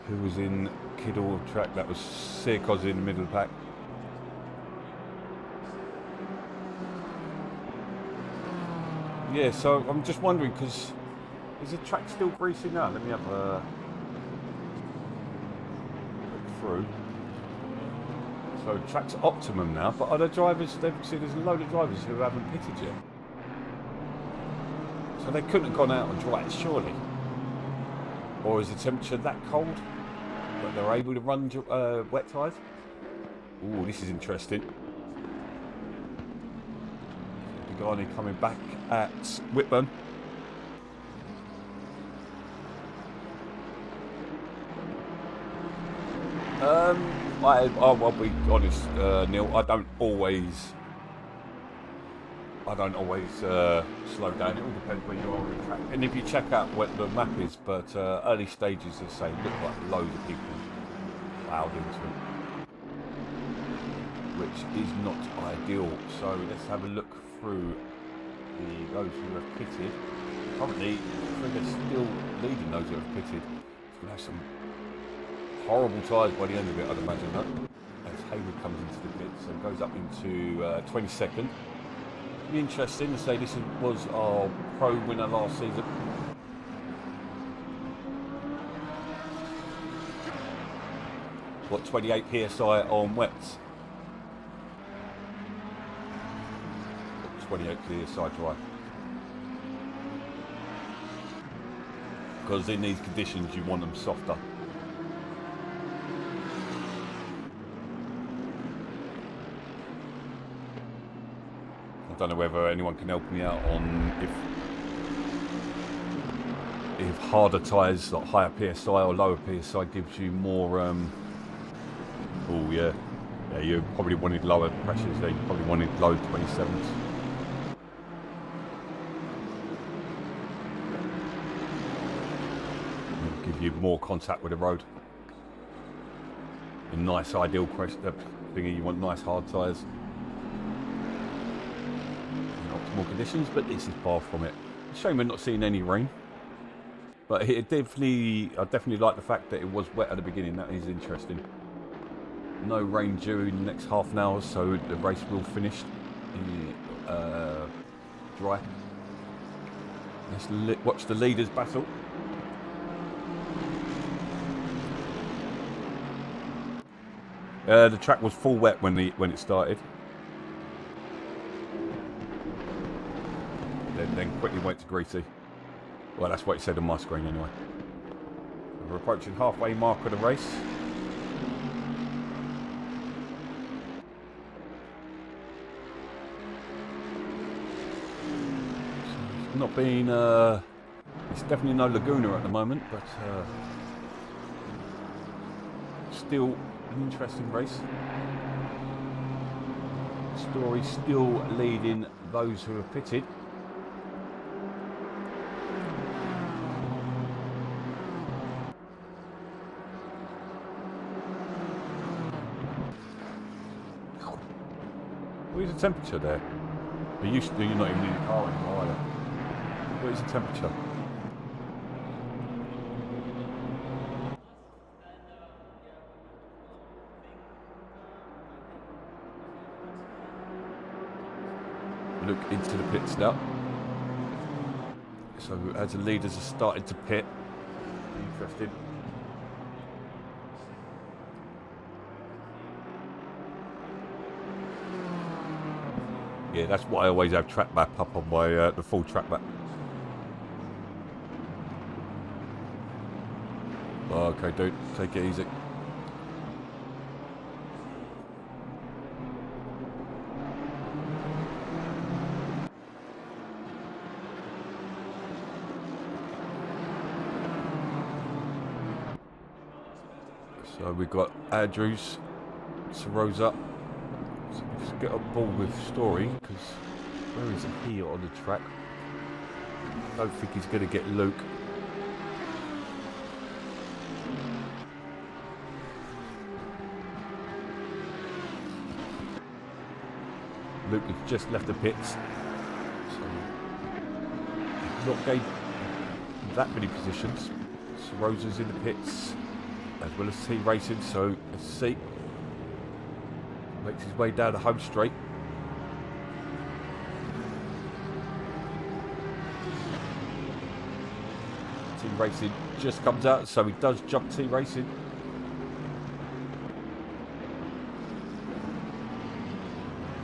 who was in Kiddle of track. That was Sirkos in the middle of the pack. Yeah, so I'm just wondering, because is the track still greasy now? Let me have a look through. So track's optimum now, but are the drivers, see there's a load of drivers who haven't pitted yet. So they couldn't have gone out and dry it, surely. Or is the temperature that cold that they're able to run wet tyres? Ooh, this is interesting. Pagani coming back at Whitburn. I'll be honest, Neil. I don't always slow down. It all depends where you are on the track. And if you check out what the map is, but early stages, as I say, look like loads of people plowed into it, which is not ideal. So let's have a look through those who have pitted. Currently, Trigger's still leading those who have pitted. He's going to have some horrible tyres by the end of it, I'd imagine, that. As Hayward comes into the pit, so goes up into 22nd. It'll be interesting to say this was our pro winner last season. What, 28 PSI on wets? 28 PSI dry. Because in these conditions you want them softer. I don't know whether anyone can help me out on if harder tyres, like higher PSI or lower PSI, gives you more. Oh yeah, you probably wanted lower pressures there. You probably wanted low 27s. It'll give you more contact with the road. A nice ideal thingy. You want nice hard tyres. Optimal conditions, but this is far from it. Shame we're not seeing any rain, but I definitely like the fact that it was wet at the beginning. That is interesting. No rain during the next half an hour, so the race will finish dry. Let's watch the leaders battle. The track was full wet when it started. Then quickly went to greasy. Well, that's what it said on my screen anyway. We're approaching halfway mark of the race. So it's not been. It's definitely no Laguna at the moment, but still an interesting race. Story still leading those who have pitted. What is the temperature there? You're not even in the car anymore, are you? What is the temperature? Look into the pits now. So as the leaders are starting to pit, interesting. Yeah, that's why I always have track map up on my the full track map. Okay, dude, take it easy. So we've got Andrews, Sarosa. So let's get on board with Story, because where is he on the track? I don't think he's going to get Luke. Luke has just left the pits, so not gained that many positions. Sarosa's in the pits. as well as T Racing. So let's see. Makes his way down the home straight. T Racing just comes out, so he does jump T Racing.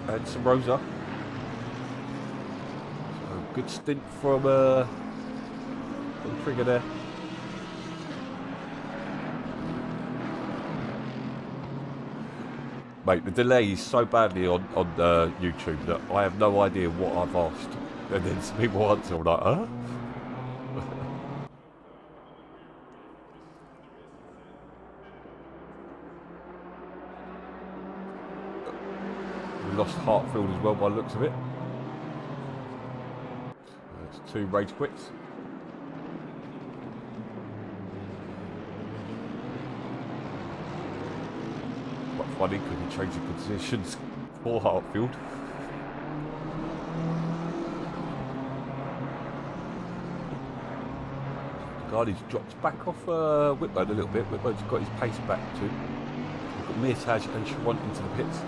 And some Rosa. So good stint from Trigger there. Mate, the delay is so badly on YouTube that I have no idea what I've asked. And then some people answer, I'm like, huh? We lost Hartfield as well by the looks of it. That's 2 rage quits. Funny, could he change the positions for Hartfield? Guardy's dropped back off Whitbird a little bit. Whitbird's got his pace back too. We've got Mirtaj and Sharon into the pits.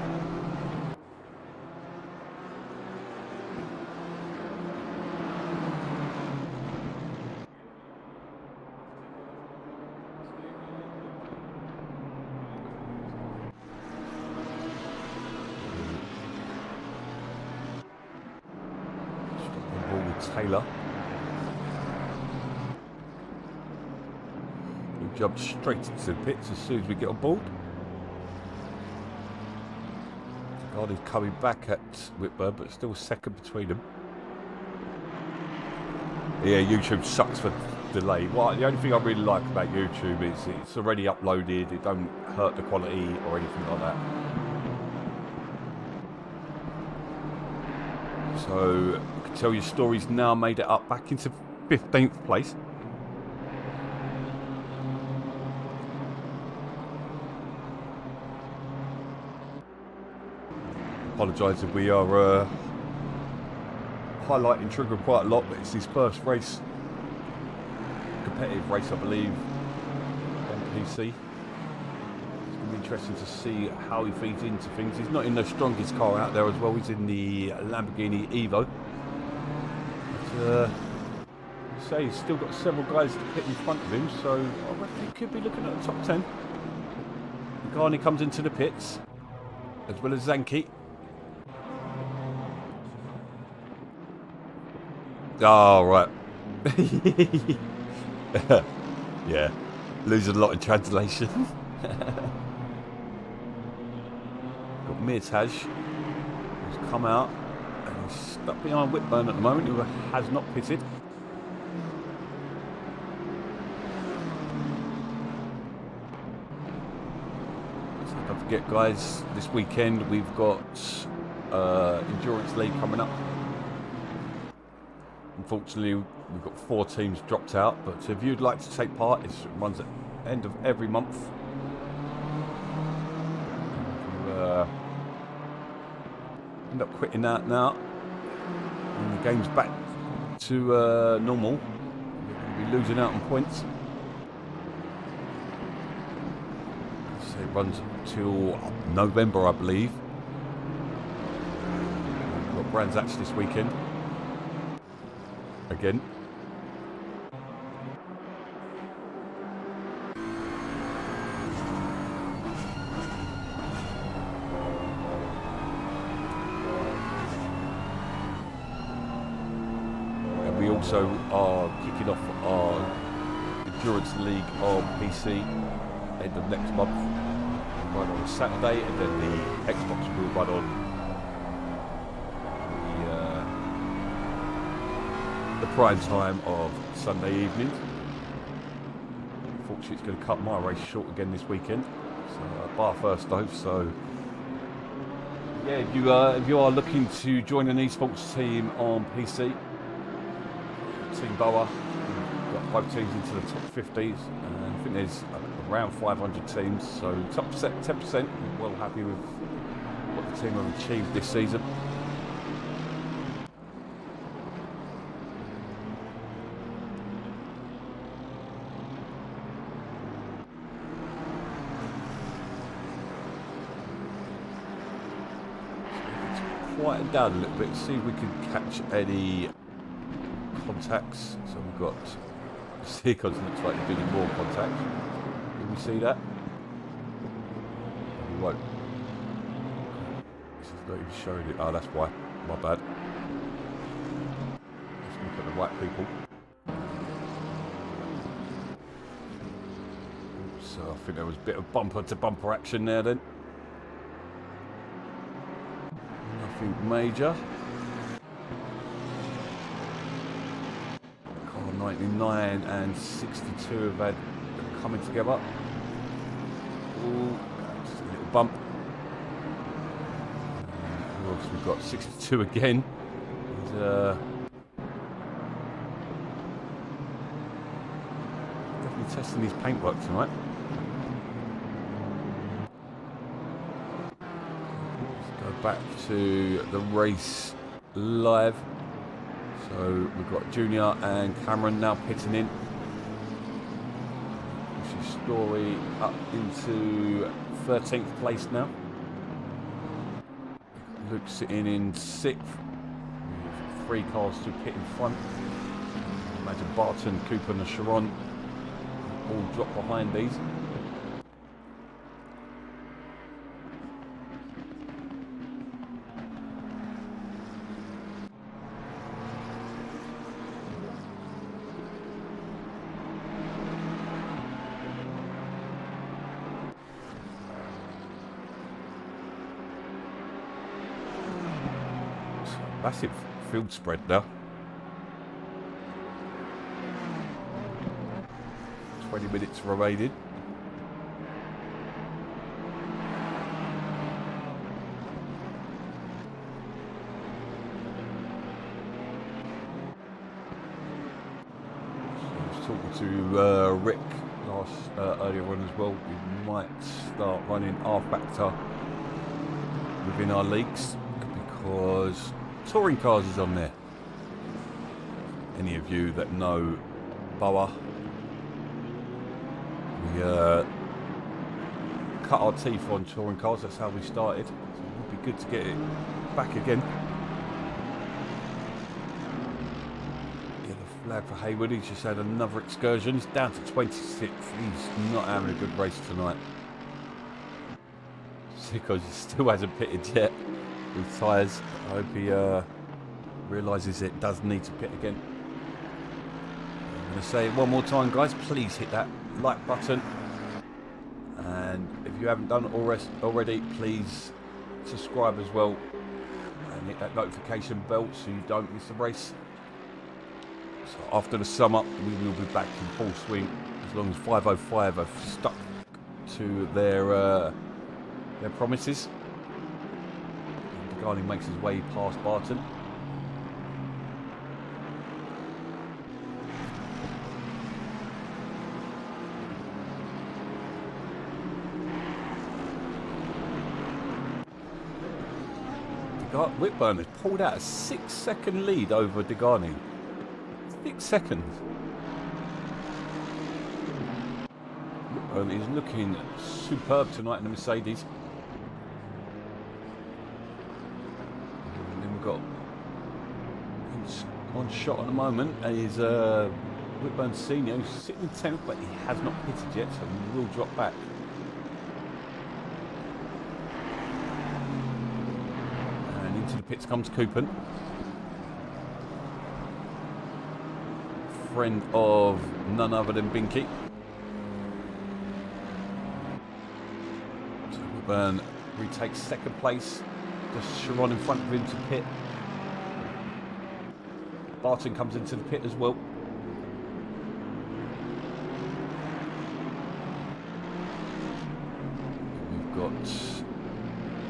Taylor, who jumped straight into the pits as soon as we get on board. Guardy's coming back at Whitburn, but still second between them. Yeah, YouTube sucks for delay. Well, the only thing I really like about YouTube is it's already uploaded, it don't hurt the quality or anything like that. So I can tell you Story's now made it up back into 15th place. Apologise if we are highlighting Trigger quite a lot, but it's his first race, competitive race I believe, on PC. Interesting to see how he feeds into things. He's not in the strongest car out there as well. He's in the Lamborghini Evo. But, say he's still got several guys to pit in front of him, so I reckon he could be looking at the top 10. Garni comes into the pits, as well as Zanke. Oh, right. Yeah, losing a lot in translation. Got Mirtaj, who's come out and he's stuck behind Whitburn at the moment, who has not pitted. So don't forget, guys, this weekend we've got Endurance League coming up. Unfortunately, we've got 4 teams dropped out, but if you'd like to take part, it runs at the end of every month. End up quitting that now, and the game's back to normal. We'll be losing out on points. So it runs till November, I believe. We've got Brands Hatch this weekend again. Also are kicking off our Endurance League on PC end of next month. We'll run on a Saturday, and then the Xbox will run on the prime time of Sunday evening. Unfortunately, it's going to cut my race short again this weekend. So bar first though. So yeah, if you are looking to join an esports team on PC. Team BoA, we've got both teams into the top 50s, and I think there's around 500 teams, so top 10%, we're well happy with what the team have achieved this season. quieten down a little bit, see if we can catch any contacts. So we've got Seacons, looks like he's doing more contacts. Can we see that? We won't. This is not even showing it. Oh, that's why. My bad. Let's look at the right people. So I think there was a bit of bumper to bumper action there then. Nothing major. Car 99 and 62 have had coming together. Ooh, just a little bump. Who else we've got? 62 again. He's, definitely testing his paintwork tonight. Back to the race live. So we've got Junior and Cameron now pitting in. Pushes Story up into 13th place now. Luke sitting in 6th with 3 cars to pit in front. Imagine Barton, Cooper and Sharon all drop behind these. Massive field spread now. 20 minutes remaining. So I was talking to Rick earlier on as well. We might start running R Factor within our leagues because touring cars is on there. Any of you that know BoA, we cut our teeth on touring cars. That's how we started. So it would be good to get it back again. Yeah, the flag for Haywood. He's just had another excursion. He's down to 26th. He's not having a good race tonight. Because he still hasn't pitted yet with tyres. I hope he realises it does need to pit again. I'm going to say it one more time, guys. Please hit that like button. And if you haven't done it already, please subscribe as well. And hit that notification bell so you don't miss the race. So after the summer, we will be back in full swing as long as 505 have stuck to their promises. Garling makes his way past Barton. Whitburn has pulled out a 6-second lead over DeGarning. 6 seconds. Whitburn is looking superb tonight in the Mercedes. Got one shot at the moment is Whitburn Senior, who's sitting in 10th, but he has not pitted yet, so he will drop back. And into the pits comes Coupon, friend of none other than Binky. So Whitburn retakes 2nd place. Just Sharon in front of him to pit. Barton comes into the pit as well. We've got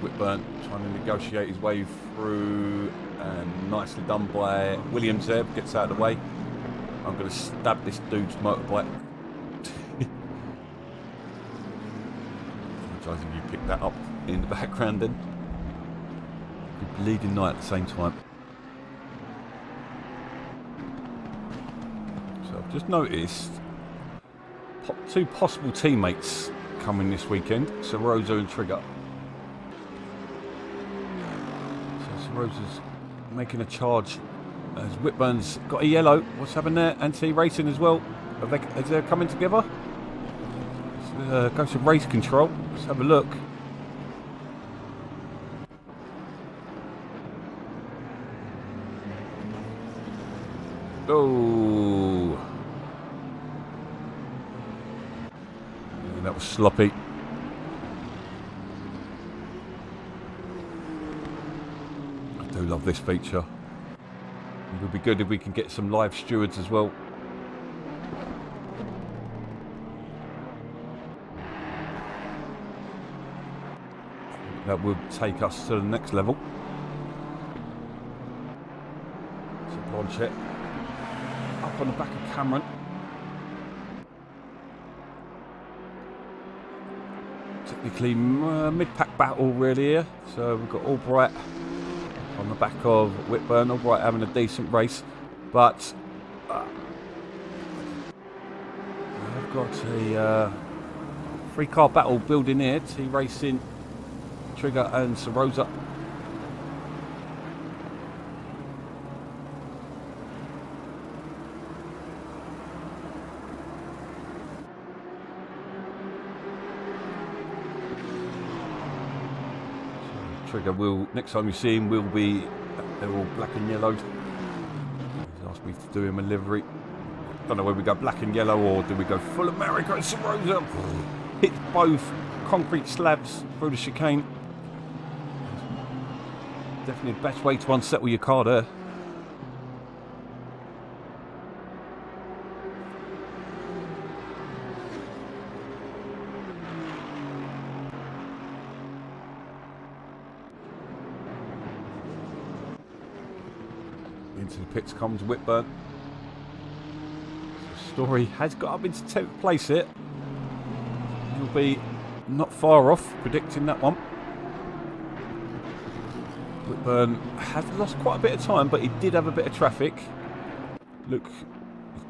Whitburn trying to negotiate his way through, and nicely done by Williams there, gets out of the way. I'm going to stab this dude's motorbike. Apologise if you picked that up in the background then. Bleeding night at the same time. So I've just noticed 2 possible teammates coming this weekend, Sorosa and Trigger. So Rosa's making a charge as Whitburn's got a yellow. What's happening there? Anti racing as well. Is they coming together? Let's go to race control. Let's have a look. Oh, yeah, that was sloppy. I do love this feature. It would be good if we can get some live stewards as well. That would take us to the next level. So Blanchett up on the back of Cameron. Technically mid-pack battle really here. So we've got Albright on the back of Whitburn. Albright having a decent race, but we've got a 3-car battle building here. T Racing, Trigger and Sir Rosa. Trigger will, next time you see him, will be, they're all black and yellow. He's asked me to do him a livery. Don't know whether we go black and yellow or do we go full America and Sir Rosa. Hit both concrete slabs through the chicane. Definitely the best way to unsettle your car there. Into the pits comes Whitburn. Story has got up into 10th place here. He'll be not far off predicting that one. Whitburn has lost quite a bit of time, but he did have a bit of traffic. Luke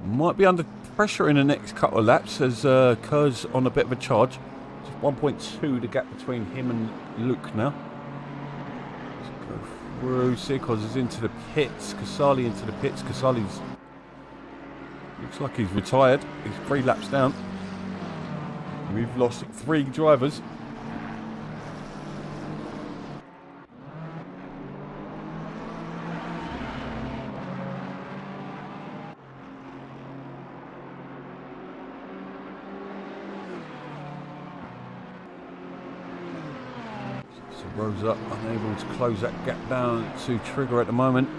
might be under pressure in the next couple of laps as Kerr's on a bit of a charge. It's 1.2 the gap between him and Luke now. Let's go through. Sirkos is into the pits. Casali into the pits. Casali's looks like he's retired. He's 3 laps down. We've lost 3 drivers. Rosa unable to close that gap down to Trigger at the moment.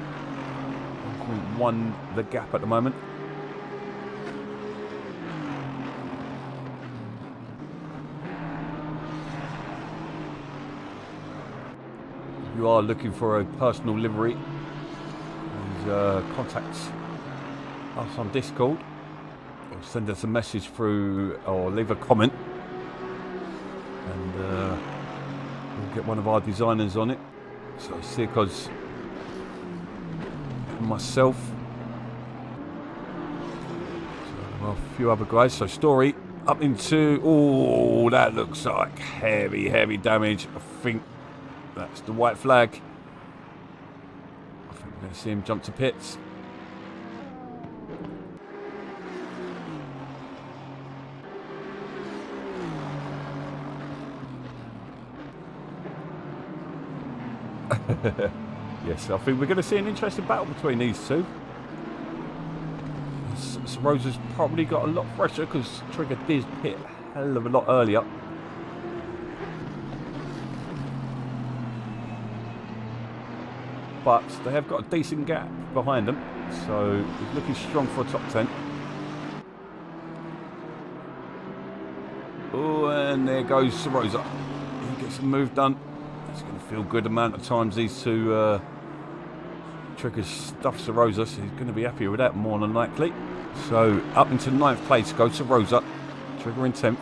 1.1 the gap at the moment. If you are looking for a personal livery, please contact us on Discord or send us a message through or leave a comment and we'll get one of our designers on it. So Sirkos and myself, so, well, a few other guys. So Story up into, oh, that looks like heavy damage. I think that's the white flag. I think we're going to see him jump to pits. Yes, I think we're going to see an interesting battle between these two. So Rosa's probably got a lot of pressure because Trigger did hit a hell of a lot earlier. But they have got a decent gap behind them, so he's looking strong for a top 10. Oh, and there goes Sir Rosa. He gets a move done. It's going to feel good amount of times these two Triggers stuff Sir Rosa, so he's going to be happy with that more than likely. So up into 9th place goes Sir Rosa. Trigger in 10th.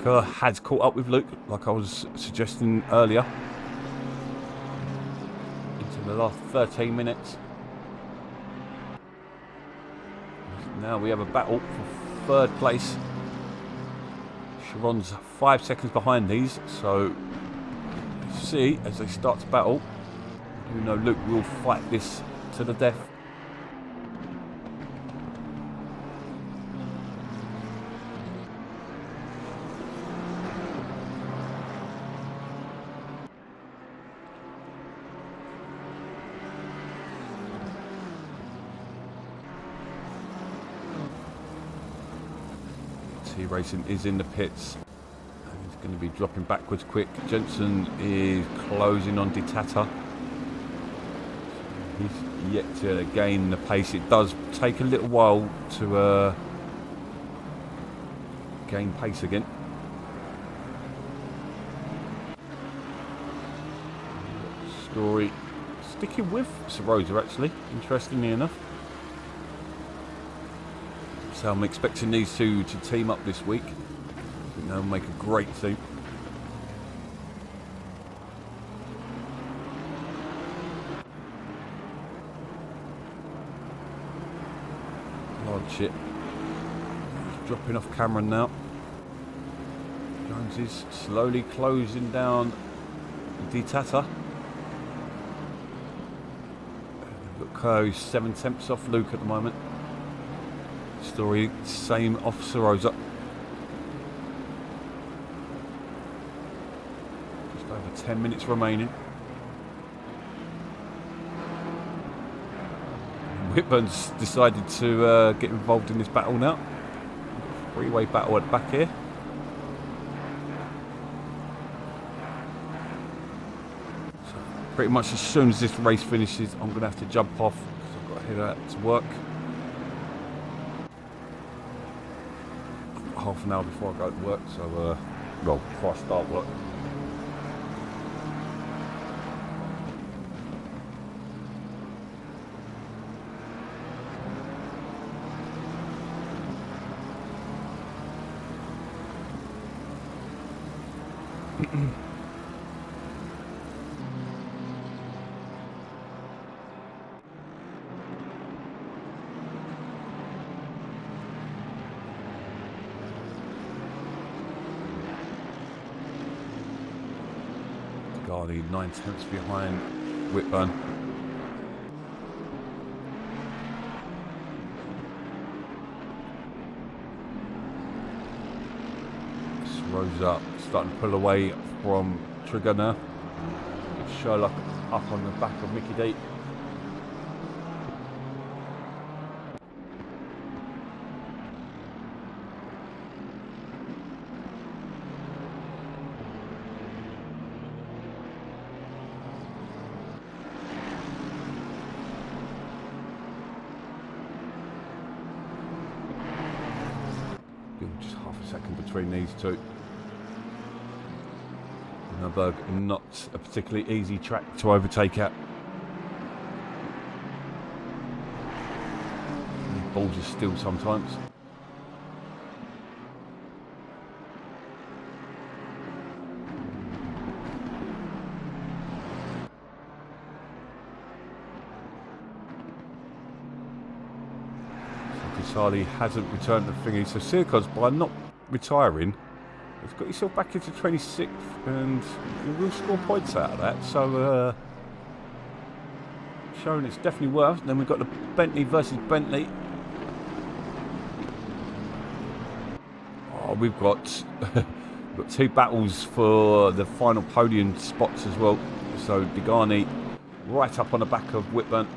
Kerr has caught up with Luke, like I was suggesting earlier. Into the last 13 minutes. Now we have a battle for 3rd place. Sharon's 5 seconds behind these, so see as they start to battle. You know, Luke will fight this to the death. Racing is in the pits. He's going to be dropping backwards quick. Jensen is closing on Ditata. He's yet to gain the pace. It does take a little while to gain pace again. Story sticking with Sarosa actually, interestingly enough. So I'm expecting these two to team up this week. I think they'll make a great team. Lord shit. He's dropping off Cameron now. Jones is slowly closing down Ditata. Look, Kerr 7/10 off Luke at the moment. Story, same off Sarosa. Just over 10 minutes remaining. Whitburn's decided to get involved in this battle now. Three-way battle at the back here. So pretty much as soon as this race finishes, I'm going to have to jump off because I've got to head out to work. Half an hour before I go to work, so well, before I start work. Gardy 9/10 behind Whitburn. Sarosa starting to pull away from Trigger now. Sherlock up on the back of Mickey D. Just half a second between these two. Nürburg, not a particularly easy track to overtake at. The ball just still sometimes. Charlie hasn't returned the thingy, so Sirkos, by not retiring, has got yourself back into 26th, and you will score points out of that. So showing it's definitely worth. And then we've got the Bentley versus Bentley. Oh, we've got two battles for the final podium spots as well. So Degani right up on the back of Whitburn.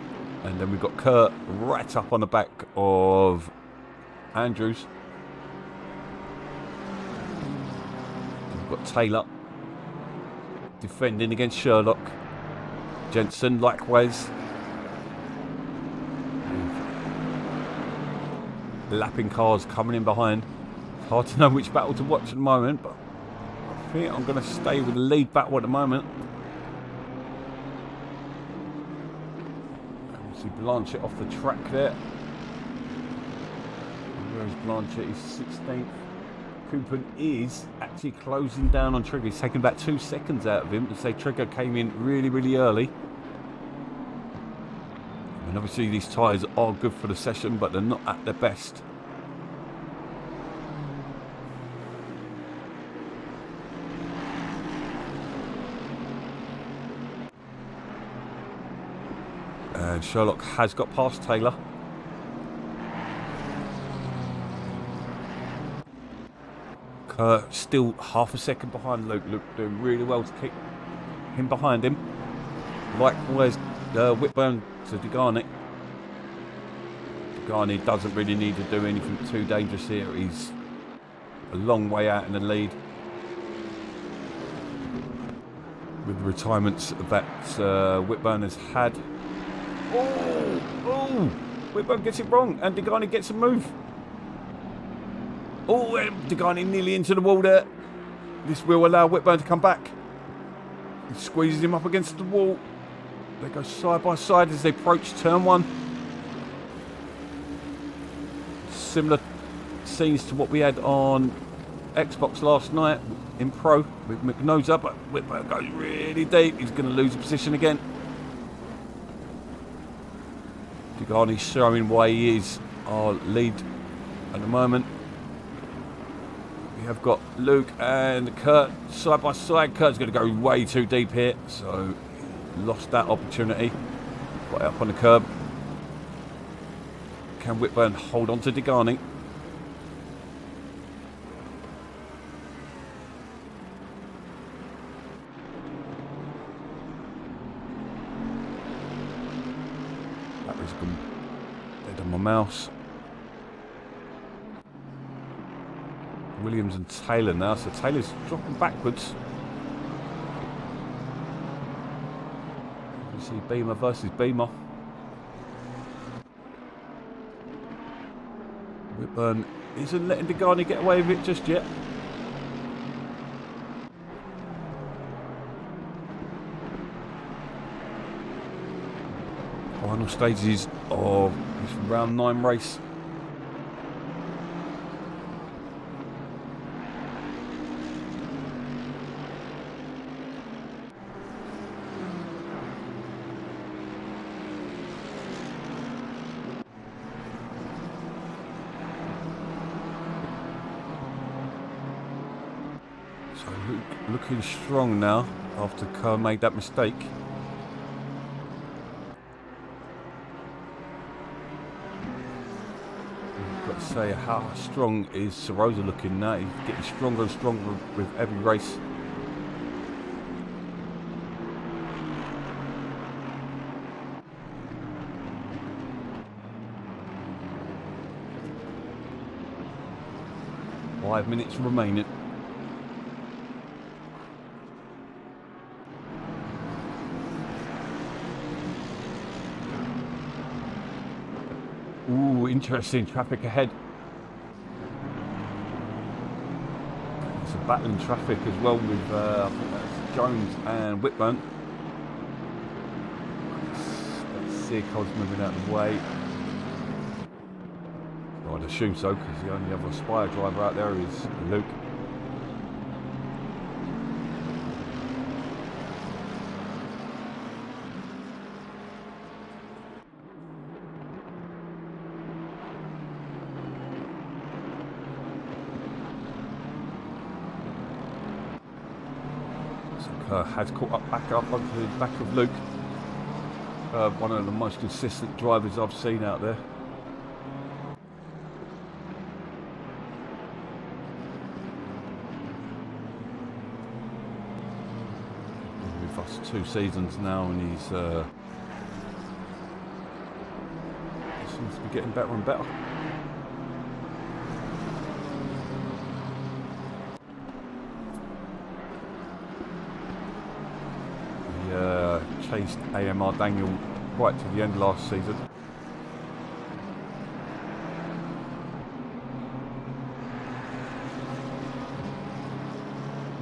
And then we've got Kurt right up on the back of Andrews. We've got Taylor defending against Sherlock. Jensen likewise. Lapping cars coming in behind. Hard to know which battle to watch at the moment, but I think I'm going to stay with the lead battle at the moment. Blanchett off the track there. Where's Blanchett? He's 16th. Cooper is actually closing down on Trigger. He's taken about 2 seconds out of him. To say Trigger came in really, really early. And obviously these tyres are good for the session, but they're not at their best. Sherlock has got past Taylor. Kerr still half a second behind Luke. Luke doing really well to keep him behind him. Likewise, Whitburn to Degani. Degani doesn't really need to do anything too dangerous here. He's a long way out in the lead. With the retirements that Whitburn has had. Oh! Whitburn gets it wrong, and Degani gets a move. Oh, and Degani nearly into the wall there. This will allow Whitburn to come back. He squeezes him up against the wall. They go side by side as they approach turn 1. Similar scenes to what we had on Xbox last night in Pro with McNoza, but Whitburn goes really deep. He's going to lose a position again. Degani showing why he is our lead at the moment. We have got Luke and Kurt side by side. Kurt's going to go way too deep here, so lost that opportunity. Got up on the curb. Can Whitburn hold on to Degani? That was good. Dead on my mouse. Williams and Taylor now, so Taylor's dropping backwards. You see Beamer versus Beamer. Whitburn isn't letting Degani get away with it just yet. Final stages of this round 9 race. So looking strong now after Kerr made that mistake. Got to say, how strong is Sorosa looking now? He's getting stronger and stronger with every race. Five minutes remaining. Ooh, interesting traffic ahead. It's a battling traffic as well with I think that's Jones and Whitburn. Let's see cars moving out of the way. Well, I'd assume so, because the only other Aspire driver out there is Luke. Has caught up back up onto the back of Luke. One of the most consistent drivers I've seen out there. With us 2 seasons now, and he's seems to be getting better and better. Chased AMR Daniel right to the end last season.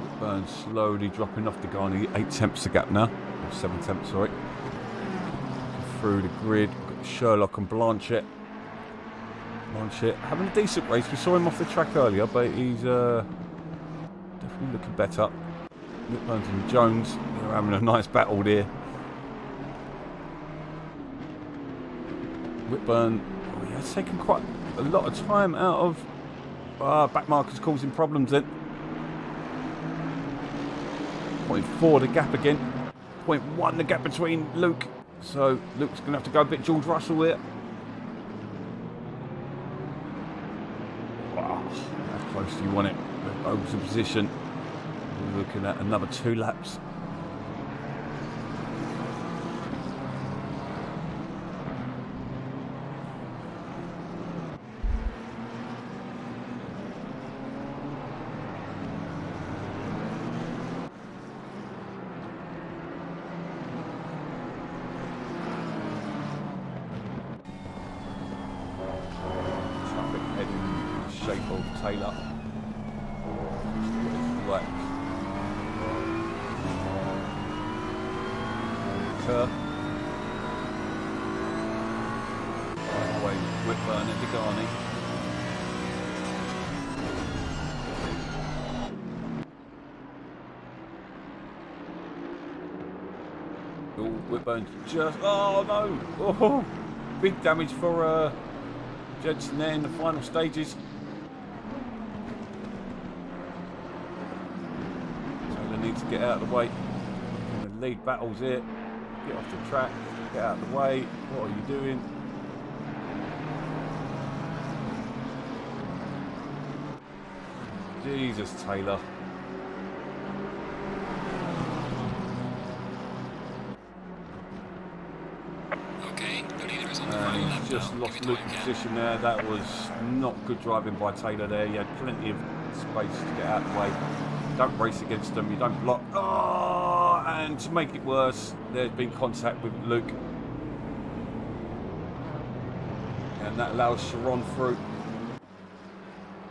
Whitburn slowly dropping off Degani, 8 tenths the gap now, or 7 tenths, sorry. Through the grid, we've got Sherlock and Blanchett. Blanchett having a decent race. We saw him off the track earlier, but he's definitely looking better. Whitburn and Jones, they're having a nice battle there. Whitburn, he has taken quite a lot of time out of back markers causing problems then. 0.4 the gap again. 0.1 the gap between Luke. So Luke's going to have to go a bit George Russell here. Wow, how close do you want it? Over to position. We're looking at another 2 laps. Shape of Taylor. Right. Kerr. Right away, Whitburn and Degani. Oh, Whitburn just. Oh no! Oh, big damage for Jensen there in the final stages. Needs to get out of the way. And the lead battles here. Get off the track. Get out of the way. What are you doing? Jesus, Taylor. Okay, the leader is on the final lap Just now. lost Luke's position there. That was not good driving by Taylor there. He had plenty of space to get out of the way. Don't race against them, you don't block. Oh, and to make it worse, there's been contact with Luke. And that allows Sharon through.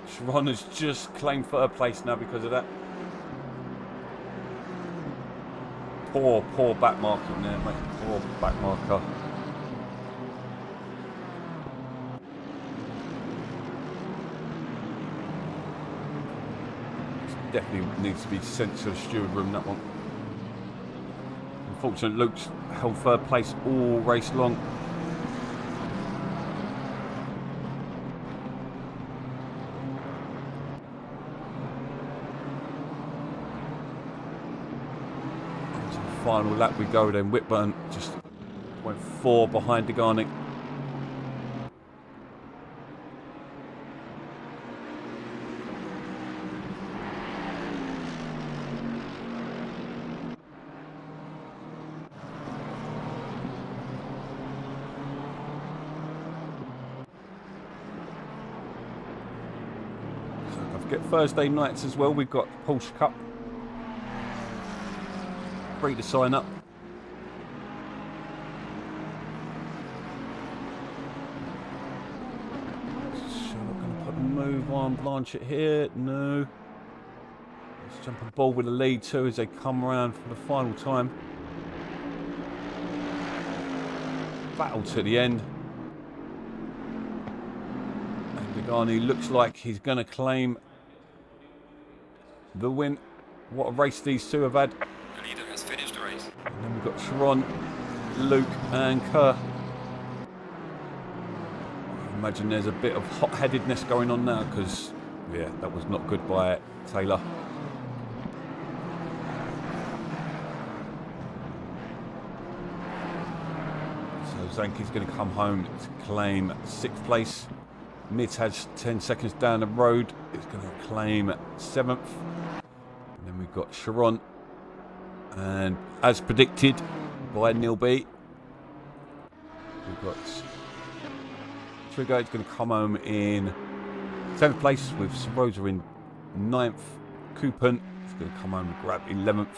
Sharon has just claimed third place now because of that. Poor back marking there, mate. Poor back marker. Definitely needs to be sent to the steward room, that one. Unfortunately, Luke's held third place all race long. Into the final lap we go then. Whitburn just went 4 behind Degani. Get Thursday nights as well. We've got Porsche Cup. Free to sign up. So I'm not going to put the move on Blanchett here. No. Let's jump on board with the lead too as they come around for the final time. Battle to the end. And Degani looks like he's going to claim the win. What a race these two have had. The leader has finished the race. And then we've got Sharon, Luke and Kerr. I imagine there's a bit of hot-headedness going on now because, yeah, that was not good by Taylor. So Zanke's going to come home to claim 6th place. Mitt has 10 seconds down the road. It's going to claim 7th. And then we've got Sharon. And as predicted by Neil B, we've got Trigger. It's going to come home in 7th place with Rosa in 9th. Coupon is going to come home and grab 11th.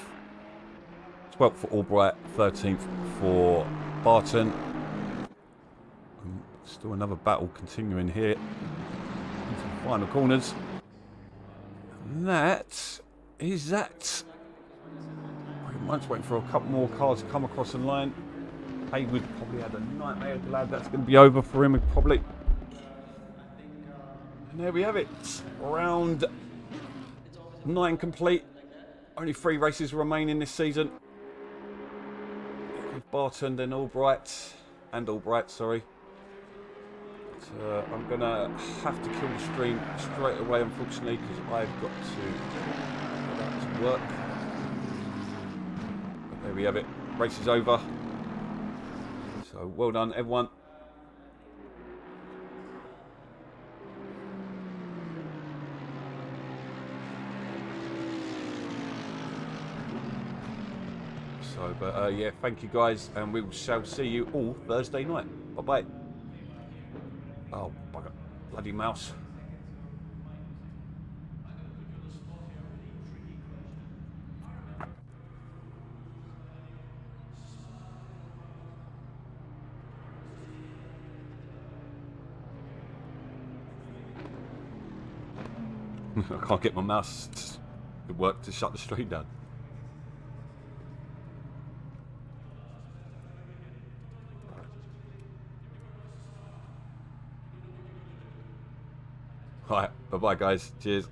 12th for Albright. 13th for Barton. Still another battle continuing here into the final corners. And that is that. I'm just waiting for a couple more cars to come across the line. Haywood probably had a nightmare. Glad that's going to be over for him probably. And there we have it. Round 9 complete. Only 3 races remaining this season. With Barton, then Albright. And Albright, sorry. I'm going to have to kill the stream straight away, unfortunately, because I've got to go back to work. But there we have it. Race is over. So well done, everyone. So, but yeah, thank you guys, and we shall see you all Thursday night. Bye bye. Oh, bugger. Bloody mouse. I can't get my mouse to work to shut the stream down. Alright, bye bye guys. Cheers.